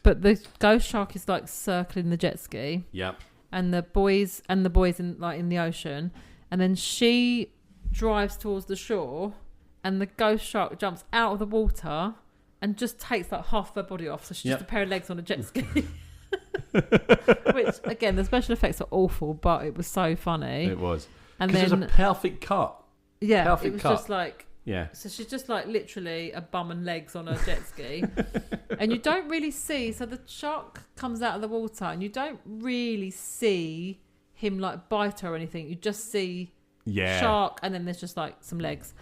But the ghost shark is like circling the jet ski. Yep. And the boys in the ocean. And then she drives towards the shore, and the ghost shark jumps out of the water and just takes like half her body off. So she's just a pair of legs on a jet ski. Which, again, the special effects are awful, but it was so funny. It was. And then it was a perfect cut. Yeah, perfect it was cut. just like... Yeah. So she's just like literally a bum and legs on a jet ski. And you don't really see... So the shark comes out of the water and you don't really see him like bite her or anything. You just see shark and then there's just like some legs.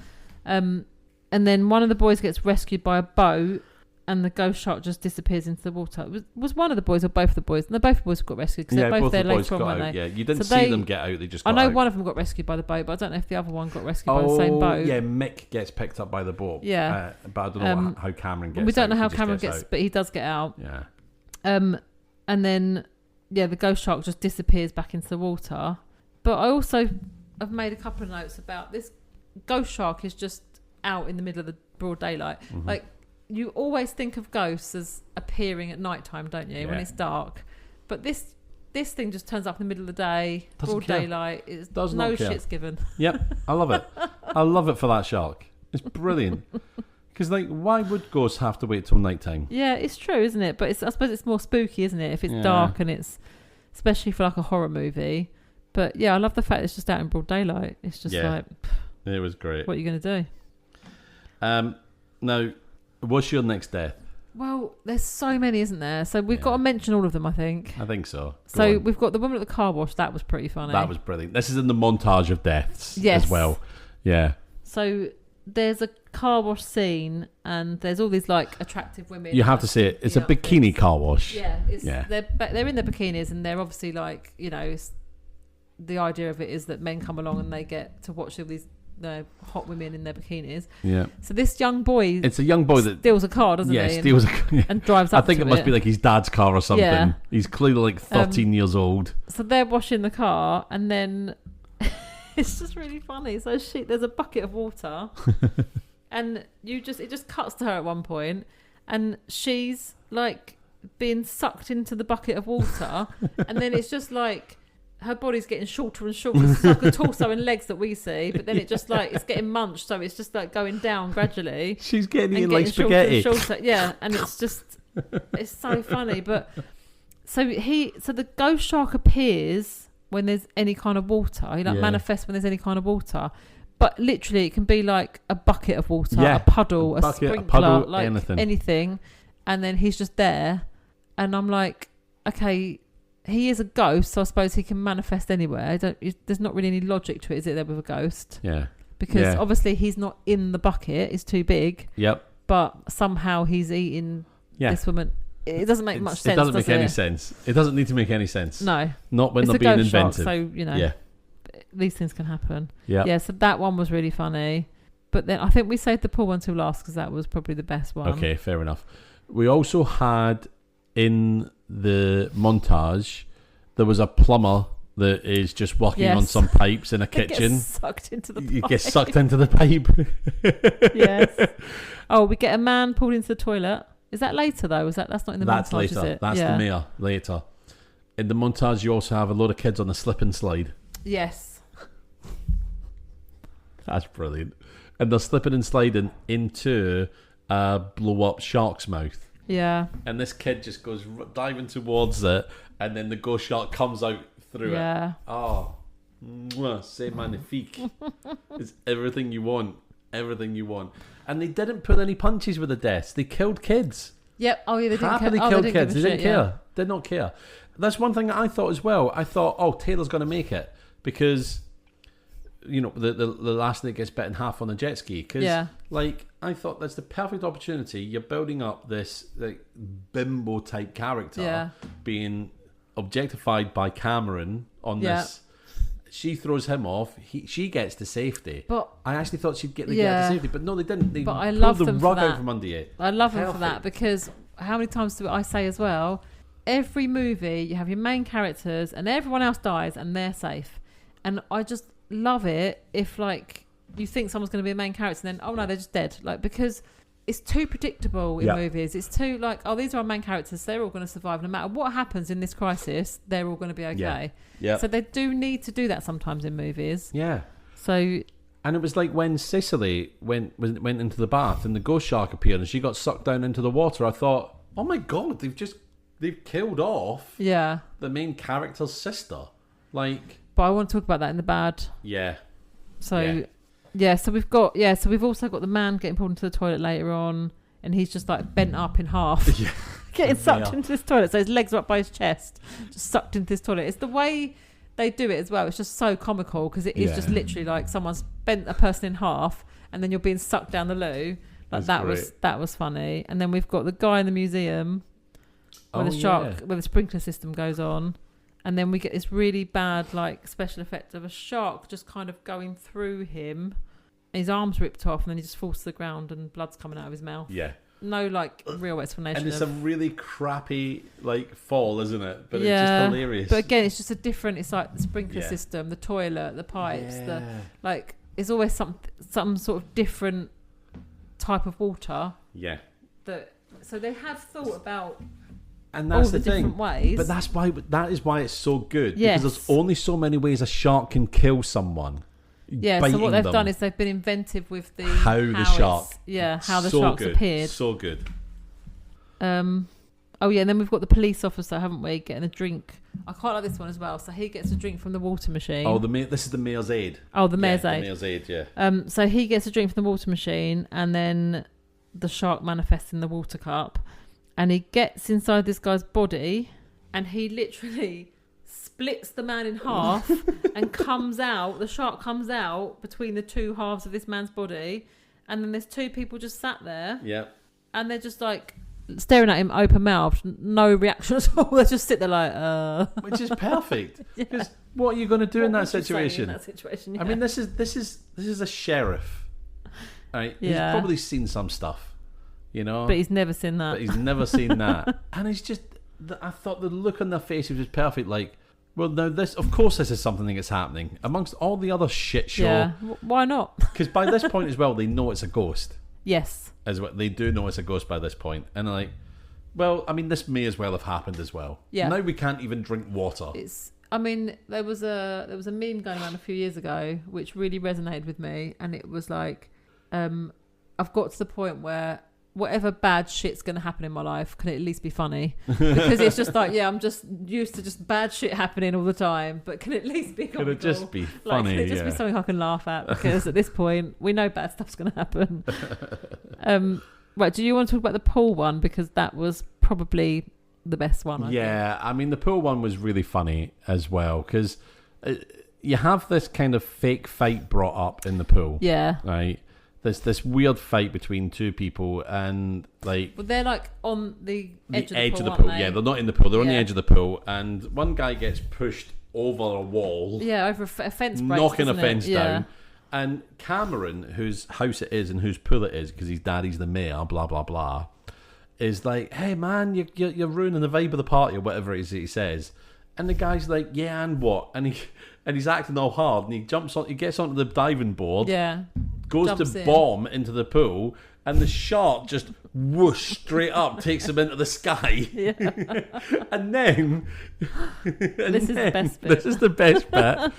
And then one of the boys gets rescued by a boat. And the ghost shark just disappears into the water. Was one of the boys or both of the boys? No, both of the boys got rescued because they're both there later on, weren't they? Yeah, you didn't see them get out. They just got I know out. one of them got rescued by the boat, but I don't know if the other one got rescued by the same boat. Yeah, Mick gets picked up by the boat. Yeah. But I don't know how Cameron gets out. We don't know how Cameron gets, but he does get out. Yeah. And then, the ghost shark just disappears back into the water. But I also have made a couple of notes about this. Ghost shark is just out in the middle of the broad daylight. Mm-hmm. Like, you always think of ghosts as appearing at night time, don't you? Yeah. When it's dark. But this thing just turns up in the middle of the day, broad daylight. There's no shit's given. Yep, I love it. I love it for that shark. It's brilliant. Because, like, why would ghosts have to wait till night time? Yeah, it's true, isn't it? But I suppose it's more spooky, isn't it? If it's dark and it's, especially for like a horror movie. But yeah, I love the fact it's just out in broad daylight. It's just like, it was great. What are you going to do? Now, what's your next death? Well, there's so many, isn't there? So we've got to mention all of them, I think. I think so. So we've got the woman at the car wash. That was pretty funny. That was brilliant. This is in the montage of deaths as well. Yeah. So there's a car wash scene and there's all these like attractive women. You have to see it. It's a bikini car wash. Yeah. They're in their bikinis and they're obviously like, the idea of it is that men come along and they get to watch all these hot women in their bikinis. Yeah. So this young boy... It's a young boy that... steals a car, doesn't he? Yeah, steals a car. And drives up I think it must be like his dad's car or something. Yeah. He's clearly like 13 years old. So they're washing the car and then... it's just really funny. So there's a bucket of water and it just cuts to her at one point and she's like being sucked into the bucket of water and then it's just like... her body's getting shorter and shorter. It's like the torso and legs that we see, but then it just like it's getting munched, so it's just like going down gradually. She's getting eaten like spaghetti. Shorter. Yeah, and it's so funny. But so the ghost shark appears when there's any kind of water. He manifests when there's any kind of water. But literally, it can be like a bucket of water, a puddle, a sprinkler, like anything. And then he's just there, and I'm like, okay. He is a ghost, so I suppose he can manifest anywhere. There's not really any logic to it, is it, there with a ghost? Yeah. Because obviously he's not in the bucket, it's too big. Yep. But somehow he's eating this woman. It doesn't make much sense, It doesn't make any sense. It doesn't need to make any sense. No. Not when they're being inventive. Shark, so, these things can happen. Yeah. Yeah, so that one was really funny. But then I think we saved the pool one till last because that was probably the best one. Okay, fair enough. We also had in the montage, there was a plumber that is just working on some pipes in a kitchen. Gets sucked into the pipe. You get sucked into the pipe. Yes. Oh, we get a man pulled into the toilet. Is that later though? That's not in the montage, later. Is it? That's the mayor later. In the montage, you also have a load of kids on the slip and slide. Yes. That's brilliant. And they're slipping and sliding into a blow up shark's mouth. Yeah. And this kid just goes diving towards it, and then the ghost shark comes out through it. Oh, c'est magnifique. It's everything you want. Everything you want. And they didn't pull any punches with the deaths. They killed kids. Yep. Oh, yeah, they didn't Happily killed kids. They didn't care. Yeah. Did not care. That's one thing that I thought as well. I thought, Taylor's going to make it because... the last thing that gets bit in half on the jet ski. Because, I thought that's the perfect opportunity. You're building up this bimbo type character being objectified by Cameron on this. She throws him off. She gets to safety. But I actually thought she'd get to safety, but no, they didn't. They pulled the rug out from under you. I love them for that because how many times do I say as well? every movie you have your main characters and everyone else dies and they're safe. And I just love it if like you think someone's going to be a main character and then, oh no, they're just dead. Like, because it's too predictable in movies. It's too like, oh, these are our main characters. So they're all going to survive. No matter what happens in this crisis, they're all going to be okay. Yeah. So they do need to do that sometimes in movies. Yeah. So... And it was like when Cicely went into the bath and the ghost shark appeared and she got sucked down into the water. I thought, oh my God, they've killed off the main character's sister. Like, but I want to talk about that in the bad. Yeah. So we've also got the man getting pulled into the toilet later on, and he's just like bent up in half, getting sucked into this toilet. So his legs are up by his chest, just sucked into this toilet. It's the way they do it as well. It's just so comical because it is just literally like someone's bent a person in half and then you're being sucked down the loo. Like that was funny. And then we've got the guy in the museum where where the sprinkler system goes on, and then we get this really bad like special effect of a shark just kind of going through him. His arm's ripped off and then he just falls to the ground and blood's coming out of his mouth. Yeah. No like real explanation. And it's a really crappy like fall, isn't it? But it's just hilarious. But again, it's just it's like the sprinkler system, the toilet, the pipes, it's always some sort of different type of water. Yeah. So they have thought about and that's all the different ways. But that is why it's so good. Yes. Because there's only so many ways a shark can kill someone. Yeah, so what they've done is they've been inventive with how the shark sharks appeared. So good. And then we've got the police officer, haven't we, getting a drink. I quite like this one as well. So he gets a drink from the water machine. Oh, this is the Mayor's Aid. Oh, the Mayor's Aid. The Mayor's Aid, yeah. So he gets a drink from the water machine, and then the shark manifests in the water cup, and he gets inside this guy's body, and he literally splits the man in half and the shark comes out between the two halves of this man's body, and then there's two people just sat there. Yeah. And they're just like staring at him open mouthed, no reaction at all. They just sit there like which is perfect. Because what are you going to do in that situation? I mean, this is a sheriff. Right? Yeah. He's probably seen some stuff, you know. But he's never seen that. And he's just I thought the look on their face was just perfect, like, well, no, this is something that's happening amongst all the other shit show. Yeah, why not? Because by this point as well, they know it's a ghost. Yes. As well, they do know it's a ghost by this point, and they're like, well, I mean, this may as well have happened as well. Yeah. Now we can't even drink water. There was a meme going around a few years ago which really resonated with me, and it was like, I've got to the point where whatever bad shit's going to happen in my life can at least be funny, because it's just like, I'm just used to just bad shit happening all the time, but can at least be comical. Can it just be funny? Can it just be something I can laugh at, because at this point we know bad stuff's going to happen. Right, do you want to talk about the pool one, because that was probably the best one? I think. I mean, the pool one was really funny as well, because you have this kind of fake fight brought up in the pool. Yeah. Right. There's this weird fight between two people, and like... Well, they're like on the edge of the pool. Yeah, they're not in the pool. They're on the edge of the pool, and one guy gets pushed over a wall. Yeah, over a fence breaks, knocking a fence down. And Cameron, whose house it is and whose pool it is, because his daddy's the mayor, blah, blah, blah, is like, hey, man, you're ruining the vibe of the party, or whatever it is that he says. And the guy's like, yeah, and what? And he's acting all hard, and he gets onto the diving board. Yeah. Goes to bomb into the pool, and the shark just whoosh straight up, takes him into the sky. Yeah. And then this is the best bit. This is the best bit.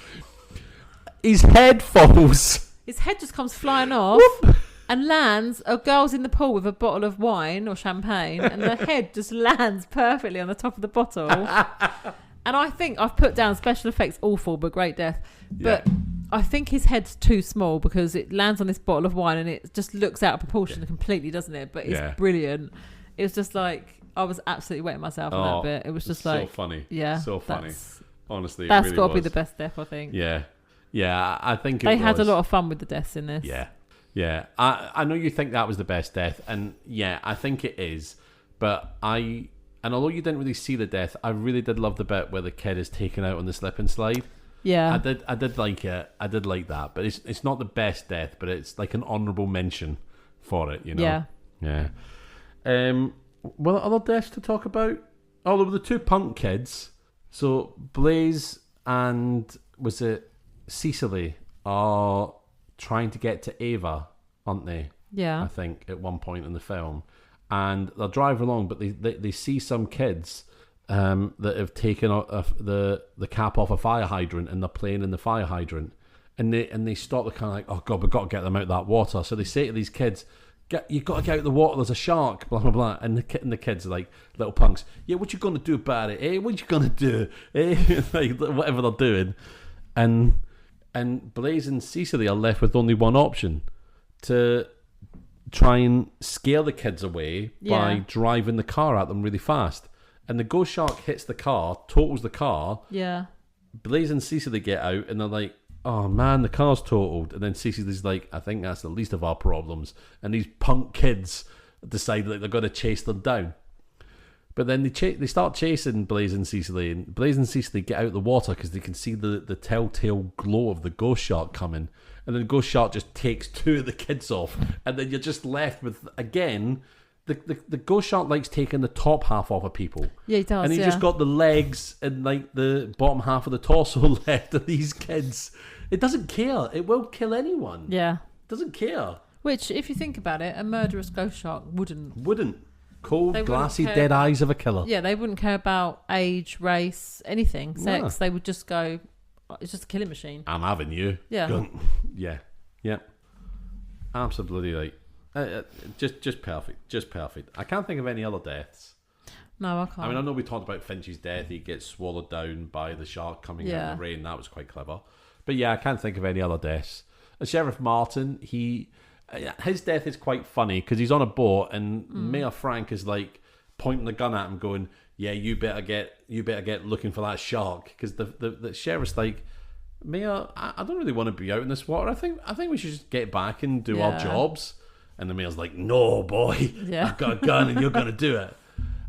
His head falls. His head just comes flying off. Whoop. And lands. A girl's in the pool with a bottle of wine or champagne, and the head just lands perfectly on the top of the bottle. And I think I've put down special effects awful, but great death. But I think his head's too small, because it lands on this bottle of wine and it just looks out of proportion completely, doesn't it? But it's brilliant. It was just like, I was absolutely wetting myself on that bit. It was just like... so funny. Yeah. So funny. Honestly, that's really got to be the best death, I think. Yeah. Yeah, I think they had a lot of fun with the deaths in this. Yeah. Yeah. I know you think that was the best death, and yeah, I think it is. But and although you didn't really see the death, I really did love the bit where the kid is taken out on the slip and slide. Yeah, I did like it. I did like that, but it's not the best death, but it's like an honourable mention for it, you know. Yeah. Yeah. Well, other deaths to talk about? Oh, there were the two punk kids. So Blaze and was it Cecily are trying to get to Ava, aren't they? Yeah. I think at one point in the film, and they'll drive along, but they see some kids that have taken the cap off a fire hydrant and they're playing in the fire hydrant, and they stop. They're kind of like, oh god, we've got to get them out of that water. So they say to these kids, you've got to get out of the water. There's a shark. Blah blah blah. And the kids are like little punks. Yeah, what you gonna do about it? Eh? What you gonna do? Eh? Like whatever they're doing, and Blaze and Cecily are left with only one option: to try and scare the kids away by driving the car at them really fast. And the ghost shark hits the car, totals the car. Yeah. Blaze and Cecily get out and they're like, oh man, the car's totaled. And then Cecily's like, I think that's the least of our problems. And these punk kids decide that they're going to chase them down. But then they start chasing Blaze and Cecily, and Blaze and Cecily get out of the water because they can see the telltale glow of the ghost shark coming. And then the ghost shark just takes two of the kids off, and then you're just left with, again, the ghost shark likes taking the top half off of people. Yeah, he does. And he just got the legs and like the bottom half of the torso left of these kids. It doesn't care. It won't kill anyone. Yeah. It doesn't care. Which, if you think about it, a murderous ghost shark wouldn't. Cold, glassy, dead eyes of a killer. Yeah, they wouldn't care about age, race, anything, sex. No. They would just go, it's just a killing machine. I'm having you. Yeah. Yeah. Absolutely. Just perfect. I can't think of any other deaths. No, I can't. I mean, I know we talked about Finch's death. He gets swallowed down by the shark coming out of the rain. That was quite clever. But yeah, I can't think of any other deaths. Sheriff Martin, his death is quite funny because he's on a boat and Mayor Frank is like pointing the gun at him, going, "Yeah, you better get looking for that shark." Because the sheriff's like, "Mayor, I don't really want to be out in this water. I think we should just get back and do our jobs." And the mayor's like, "No, boy, I've got a gun and you're gonna do it."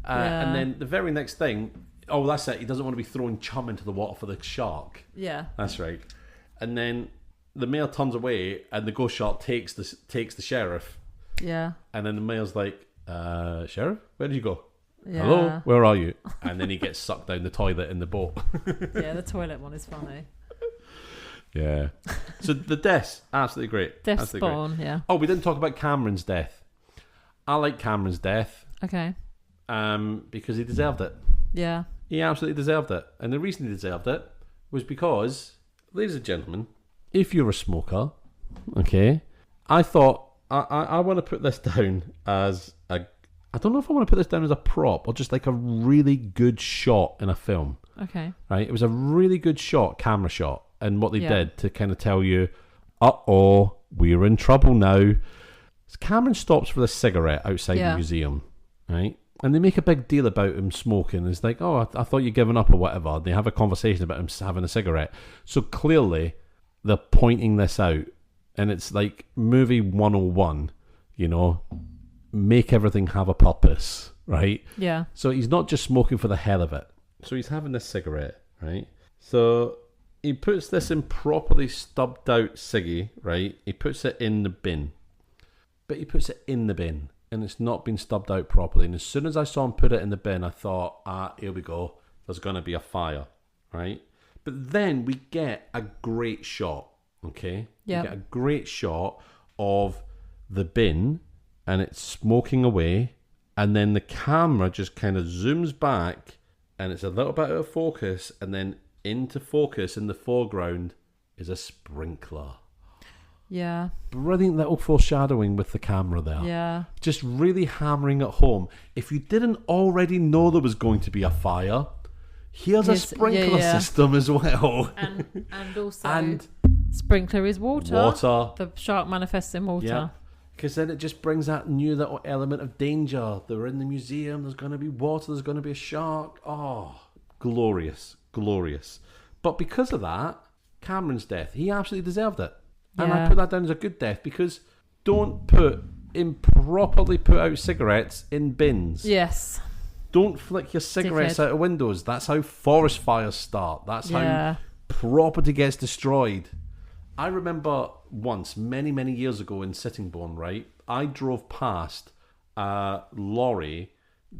And then the very next thing, that's it. He doesn't want to be throwing chum into the water for the shark. Yeah, that's right. And then the mayor turns away, and the ghost shark takes the sheriff. Yeah. And then the mayor's like, "Sheriff, where did you go? Yeah. Hello, where are you?" And then he gets sucked down the toilet in the boat. Yeah, the toilet one is funny. Yeah. So the death's absolutely great. Death spawn, yeah. Oh, we didn't talk about Cameron's death. I like Cameron's death. Okay. Because he deserved it. Yeah. He absolutely deserved it. And the reason he deserved it was because, ladies and gentlemen, if you're a smoker, okay, I thought I want to put this down as I don't know if I want to put this down as a prop or just like a really good shot in a film. Okay. Right? It was a really good camera shot. And what they did to kind of tell you, we're in trouble now. Cameron stops for a cigarette outside the museum, right? And they make a big deal about him smoking. It's like, I thought you'd given up or whatever. They have a conversation about him having a cigarette. So clearly, they're pointing this out. And it's like movie 101, make everything have a purpose, right? Yeah. So he's not just smoking for the hell of it. So he's having this cigarette, right? So he puts this improperly stubbed out ciggy, right? He puts it in the bin. But he puts it in the bin, and it's not been stubbed out properly. And as soon as I saw him put it in the bin, I thought, here we go. There's going to be a fire, right? But then we get a great shot, okay? Yeah. We get a great shot of the bin, and it's smoking away. And then the camera just kind of zooms back, and it's a little bit out of focus, and then into focus in the foreground is a sprinkler. Yeah. Brilliant little foreshadowing with the camera there. Yeah. Just really hammering it home. If you didn't already know there was going to be a fire, here's a sprinkler system as well. And also, sprinkler is water. The shark manifests in water. Yeah. Because then it just brings that new little element of danger. They're in the museum. There's going to be water. There's going to be a shark. Oh, glorious. But because of that, Cameron's death, he absolutely deserved it. And I put that down as a good death because don't improperly put out cigarettes in bins. Yes. Don't flick your cigarettes out of windows. That's how forest fires start. That's how property gets destroyed. I remember once, many, many years ago in Sittingbourne, right? I drove past a lorry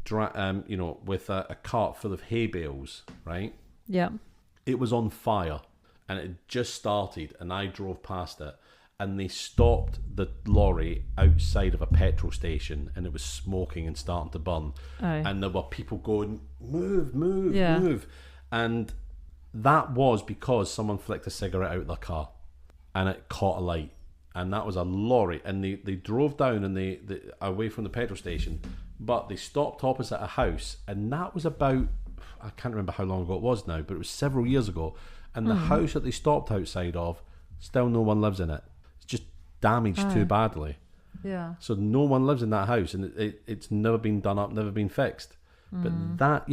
with a cart full of hay bales, right? Yeah. It was on fire, and it had just started, and I drove past it, and they stopped the lorry outside of a petrol station, and it was smoking and starting to burn. Oh. And there were people going, move, move. And that was because someone flicked a cigarette out of their car, and it caught a light. And that was a lorry, and they drove down and they away from the petrol station, but they stopped opposite a house, and that was about, I can't remember how long ago it was now, but it was several years ago, and the house that they stopped outside of, still no one lives in it. It's just damaged too badly. Yeah. So no one lives in that house, and it's never been done up, never been fixed. But that,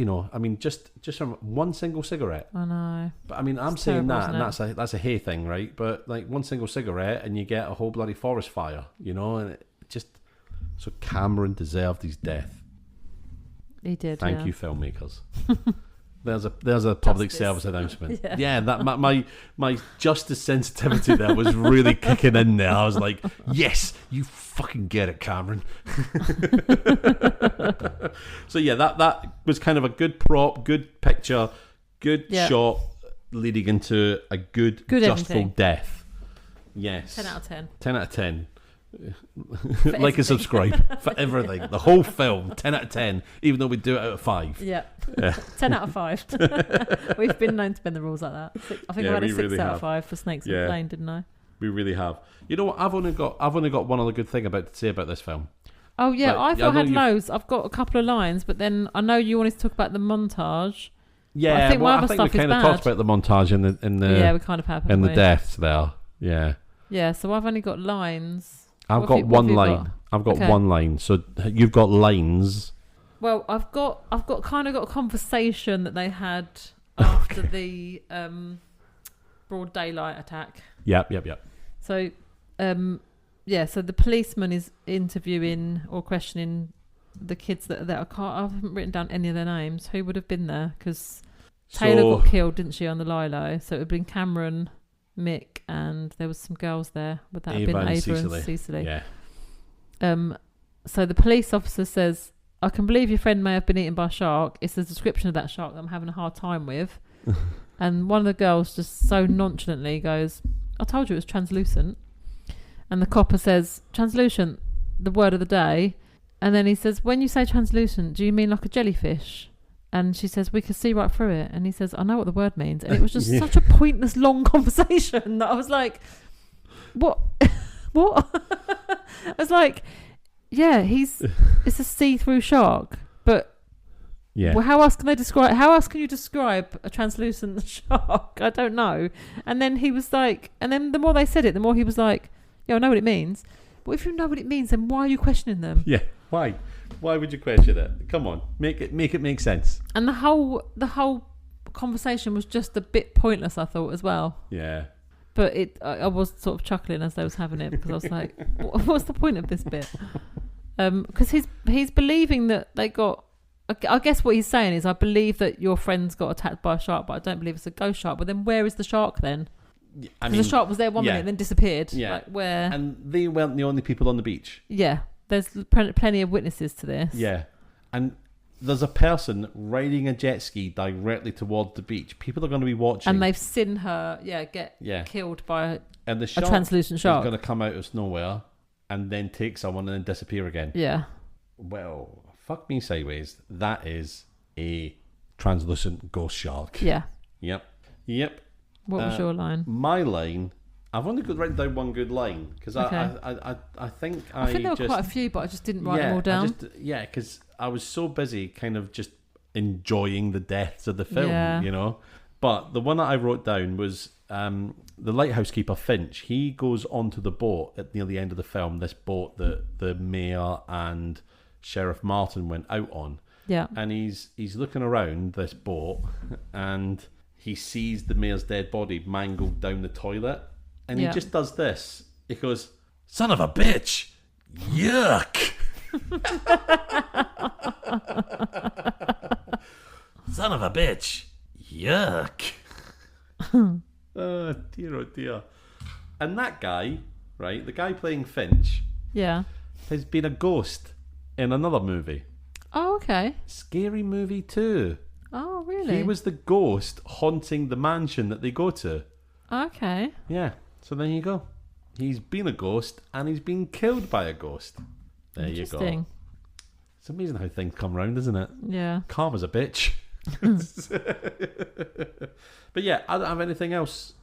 just from one single cigarette. I know. But I mean, I'm it's saying terrible, that, and that's a hay thing, right? But like one single cigarette, and you get a whole bloody forest fire, and it just. So Cameron deserved his death. He did. Thank you, filmmakers. There's a public service announcement. Yeah, that my justice sensitivity there was really kicking in there. I was like, yes, you fucking get it, Cameron. So yeah, that was kind of a good prop, good picture, good shot, leading into a good justful everything. Death. Yes. 10 out of 10. 10 out of 10. Like and subscribe for everything. The whole film, 10 out of 10, even though we do it out of 5. Yeah. 10 out of 5. We've been known to bend the rules like that. I think I had a 6 out of 5 for Snakes in the Lane, didn't I? We really have. You know what? I've only got one other good thing to say about this film. Oh yeah, I thought I had loads. I've got a couple of lines, but then I know you wanted to talk about the montage. Yeah, I think my other stuff we kind of talked about the montage in the we kind of have in the deaths there. Yeah. Yeah, so I've only got lines. I've got one line. I've got one line. So you've got lines. Well, I've got a conversation that they had after the broad daylight attack. Yep. So, so the policeman is interviewing or questioning the kids that I haven't written down any of their names. Who would have been there? Because Taylor got killed, didn't she, on the Lilo? So it would have been Cameron, Mick, and there was some girls there. Would that have been Ava and Cecily? Yeah. So the police officer says, I can believe your friend may have been eaten by a shark. It's the description of that shark that I'm having a hard time with. And one of the girls just so nonchalantly goes, I told you it was translucent. And the copper says, translucent, the word of the day. And then he says, when you say translucent, do you mean like a jellyfish? And she says, we could see right through it. And he says, I know what the word means. And it was just such a pointless, long conversation that I was like, what? What? I was like, yeah, it's a see-through shark. But well, how else can you describe a translucent shark? I don't know. And then he was like, and then the more they said it, the more he was like, yeah, I know what it means. But if you know what it means, then why are you questioning them? Yeah, why? Why would you question it? Come on, make it make sense. And the whole conversation was just a bit pointless, I thought, as well. Yeah. But I was sort of chuckling as they was having it because I was like, what's the point of this bit? Because he's believing that they got. I guess what he's saying is, I believe that your friends got attacked by a shark, but I don't believe it's a ghost shark. But then where is the shark then? I mean, the shark was there 1 minute, then disappeared. Yeah. Like where? And they weren't the only people on the beach. Yeah. There's plenty of witnesses to this. Yeah. And there's a person riding a jet ski directly toward the beach. People are going to be watching. And they've seen her, get killed by and the a translucent shark. Is going to come out of nowhere and then take someone and then disappear again. Yeah. Well, fuck me sideways. That is a translucent ghost shark. Yeah. Yep. What was your line? My line... I've only got written down one good line because I think there were quite a few, but I just didn't write them all down. Because I was so busy kind of just enjoying the deaths of the film, But the one that I wrote down was the lighthouse keeper Finch. He goes onto the boat at near the end of the film. This boat that the mayor and Sheriff Martin went out on. Yeah, and he's looking around this boat and he sees the mayor's dead body mangled down the toilet. And he just does this. He goes, son of a bitch! Yuck! Son of a bitch! Yuck! Oh dear. And that guy, right, the guy playing Finch, has been a ghost in another movie. Oh, okay. Scary Movie 2. Oh, really? He was the ghost haunting the mansion that they go to. Okay. Yeah. So there you go. He's been a ghost and he's been killed by a ghost. There you go. Interesting. It's amazing how things come round, isn't it? Yeah. Karma's a bitch. But yeah, I don't have anything else.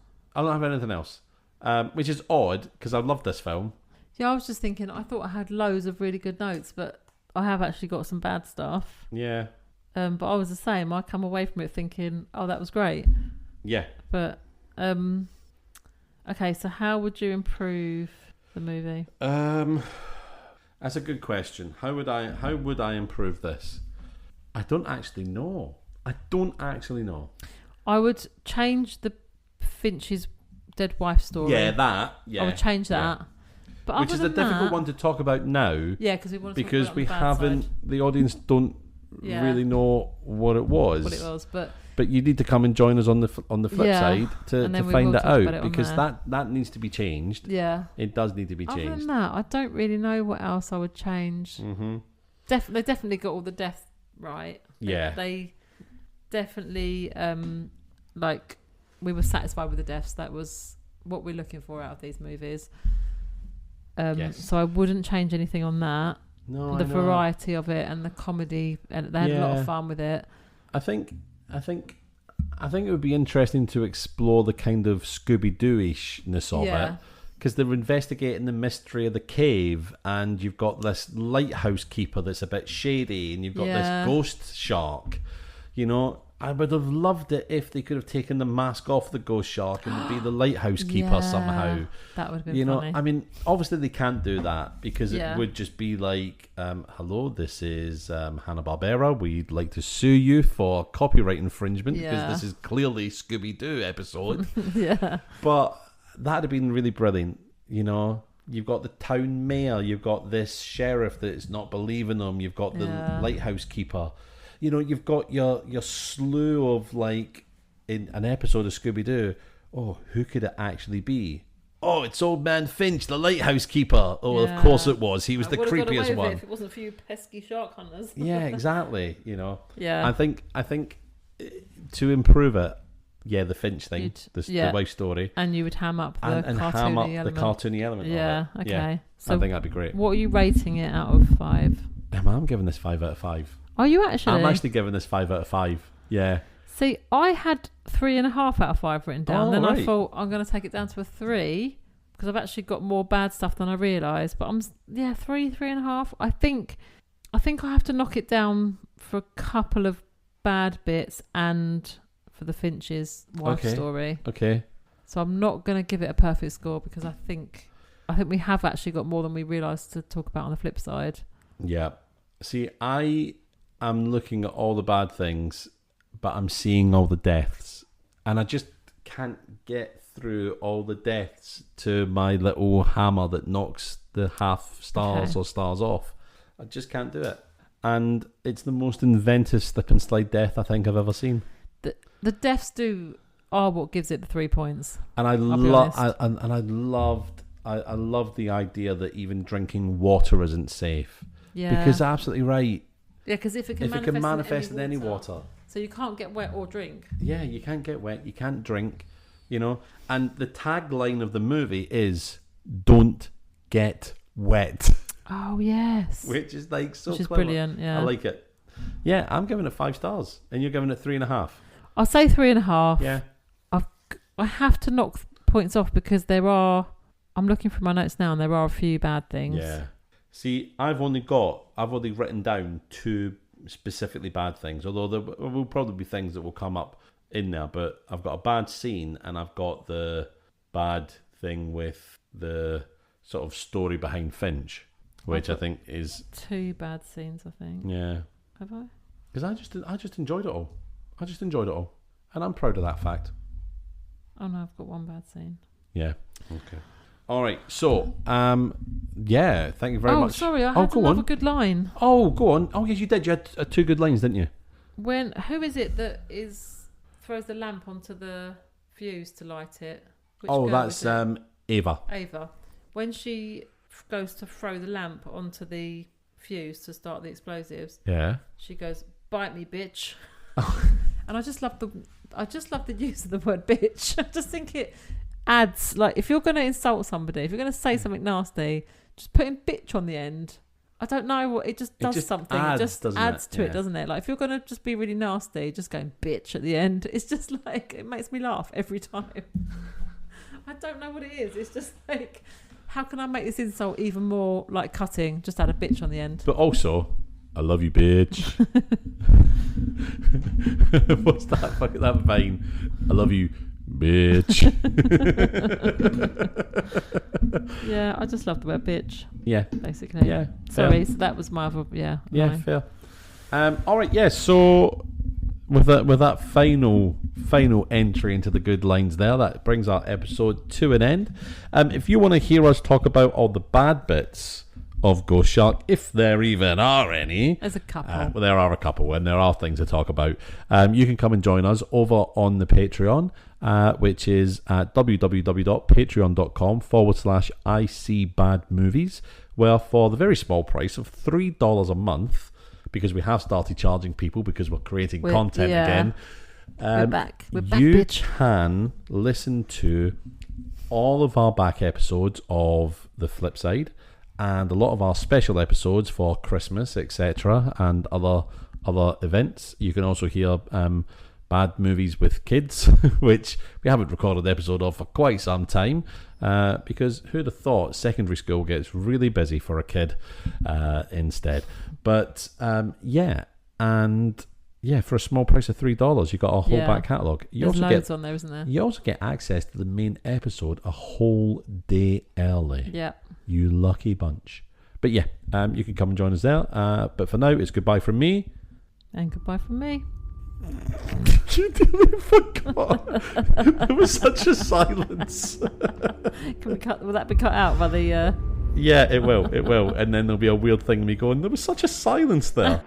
Which is odd because I love this film. Yeah, I was just thinking, I thought I had loads of really good notes, but I have actually got some bad stuff. Yeah. But I was the same. I come away from it thinking, oh, that was great. Yeah. But, okay, so how would you improve the movie? That's a good question. How would I improve this? I don't actually know. I would change the Finch's dead wife story. Yeah, that. Yeah. I would change that. Yeah. But which is a difficult one to talk about now. Yeah, because we haven't. The audience don't really know what it was. But you need to come and join us on the flip side to find it out because that needs to be changed. Yeah, it does need to be changed. Other than that, I don't really know what else I would change. Mm-hmm. They definitely got all the deaths right. They definitely we were satisfied with the deaths. That was what we're looking for out of these movies. Yes. So I wouldn't change anything on that. No, the variety of it and the comedy, and they had a lot of fun with it. I think it would be interesting to explore the kind of Scooby-Doo-ishness of it, because they're investigating the mystery of the cave, and you've got this lighthouse keeper that's a bit shady, and you've got this ghost shark. You know, I would have loved it if they could have taken the mask off the ghost shark and be the lighthouse keeper somehow. That would have been funny. I mean, obviously they can't do that because it would just be like, hello, this is Hanna-Barbera. We'd like to sue you for copyright infringement because this is clearly Scooby-Doo episode. But that'd have been really brilliant, you know. You've got the town mayor, you've got this sheriff that's not believing them, you've got the lighthouse keeper. You know, you've got your slew of, like, in an episode of Scooby-Doo, oh, who could it actually be? Oh, it's Old Man Finch, the lighthouse keeper. Oh, of course it was. He was the creepiest one. If it wasn't for you pesky shark hunters. Yeah, exactly. You know. Yeah. I think to improve it, the Finch thing, the wife story, and you would ham up the cartoony element. Yeah. Of it. Okay. Yeah. So I think that'd be great. What are you rating it out of 5? I'm giving this 5 out of 5. Are you actually? I'm actually giving this 5 out of 5. Yeah. See, I had 3.5 out of 5 written down. Then I thought I'm going to take it down to a 3 because I've actually got more bad stuff than I realised. But 3.5. I think I have to knock it down for a couple of bad bits and for the Finch's wife story. Okay. So I'm not going to give it a perfect score because I think we have actually got more than we realised to talk about on the flip side. Yeah. See, I'm looking at all the bad things, but I'm seeing all the deaths. And I just can't get through all the deaths to my little hammer that knocks the half stars or stars off. I just can't do it. And it's the most inventive slip and slide death I think I've ever seen. The deaths are what gives it the 3 points. And I loved the idea that even drinking water isn't safe. Yeah. Because absolutely right. Yeah, because if it can manifest in any water. So you can't get wet or drink. Yeah, you can't get wet, you can't drink, you know. And the tagline of the movie is, don't get wet. Oh, yes. Which is like so Which is clever. Brilliant, yeah. I like it. Yeah, I'm giving it 5 stars. And you're giving it 3.5. I'll say 3.5. Yeah. I have to knock points off because I'm looking through my notes now and there are a few bad things. Yeah. See, I've only written down 2 specifically bad things, although there will probably be things that will come up in there, but I've got a bad scene and I've got the bad thing with the sort of story behind Finch, which I think is 2 bad scenes, I think. Yeah. Have I? Because I just enjoyed it all. And I'm proud of that fact. Oh no, I've got 1 bad scene. Yeah. Okay. All right, so, thank you very much. Oh, sorry, I had another good line. Oh, go on. Oh, yes, you did. You had 2 good lines, didn't you? Who is it that throws the lamp onto the fuse to light it? That's Ava. Ava. When she goes to throw the lamp onto the fuse to start the explosives. Yeah. She goes, "Bite me, bitch." And I just love the use of the word bitch. I just think it adds, like, if you're going to insult somebody, if you're going to say something nasty, just putting bitch on the end. I don't know what it just does. Something it just adds to it, doesn't it? Like, if you're going to just be really nasty, just going bitch at the end. It's just like, it makes me laugh every time. I don't know what it is. It's just like, how can I make this insult even more like cutting? Just add a bitch on the end. But also, I love you, bitch. What's that? Fucking that vine. I love you, bitch. Yeah, I just love the word bitch. Yeah, basically. Yeah. Sorry, so that was my other. Yeah. Yeah, line. fair. All right. Yeah. So with that final entry into the good lines there, that brings our episode to an end. If you want to hear us talk about all the bad bits of Ghost Shark, if there even are any. There's a couple. Well, there are a couple, and there are things to talk about. You can come and join us over on the Patreon, which is at www.patreon.com/ICBadMovies, where for the very small price of $3 a month, because we have started charging people because we're creating content again. We're back. We're back, you bitch. can listen to all of our back episodes of The Flip Side, and a lot of our special episodes for Christmas, etc., and other events. You can also hear bad movies with kids, which we haven't recorded an episode of for quite some time, because who'd have thought secondary school gets really busy for a kid instead. But for a small price of $3, you got our whole back catalogue. There's loads on there, isn't there? You also get access to the main episode a whole day early. Yeah. You lucky bunch. But yeah, you can come and join us there. But for now, it's goodbye from me. And goodbye from me. You totally forgot. There was such a silence. Will that be cut out by the... Yeah, it will. And then there'll be a weird thing me going, there was such a silence there.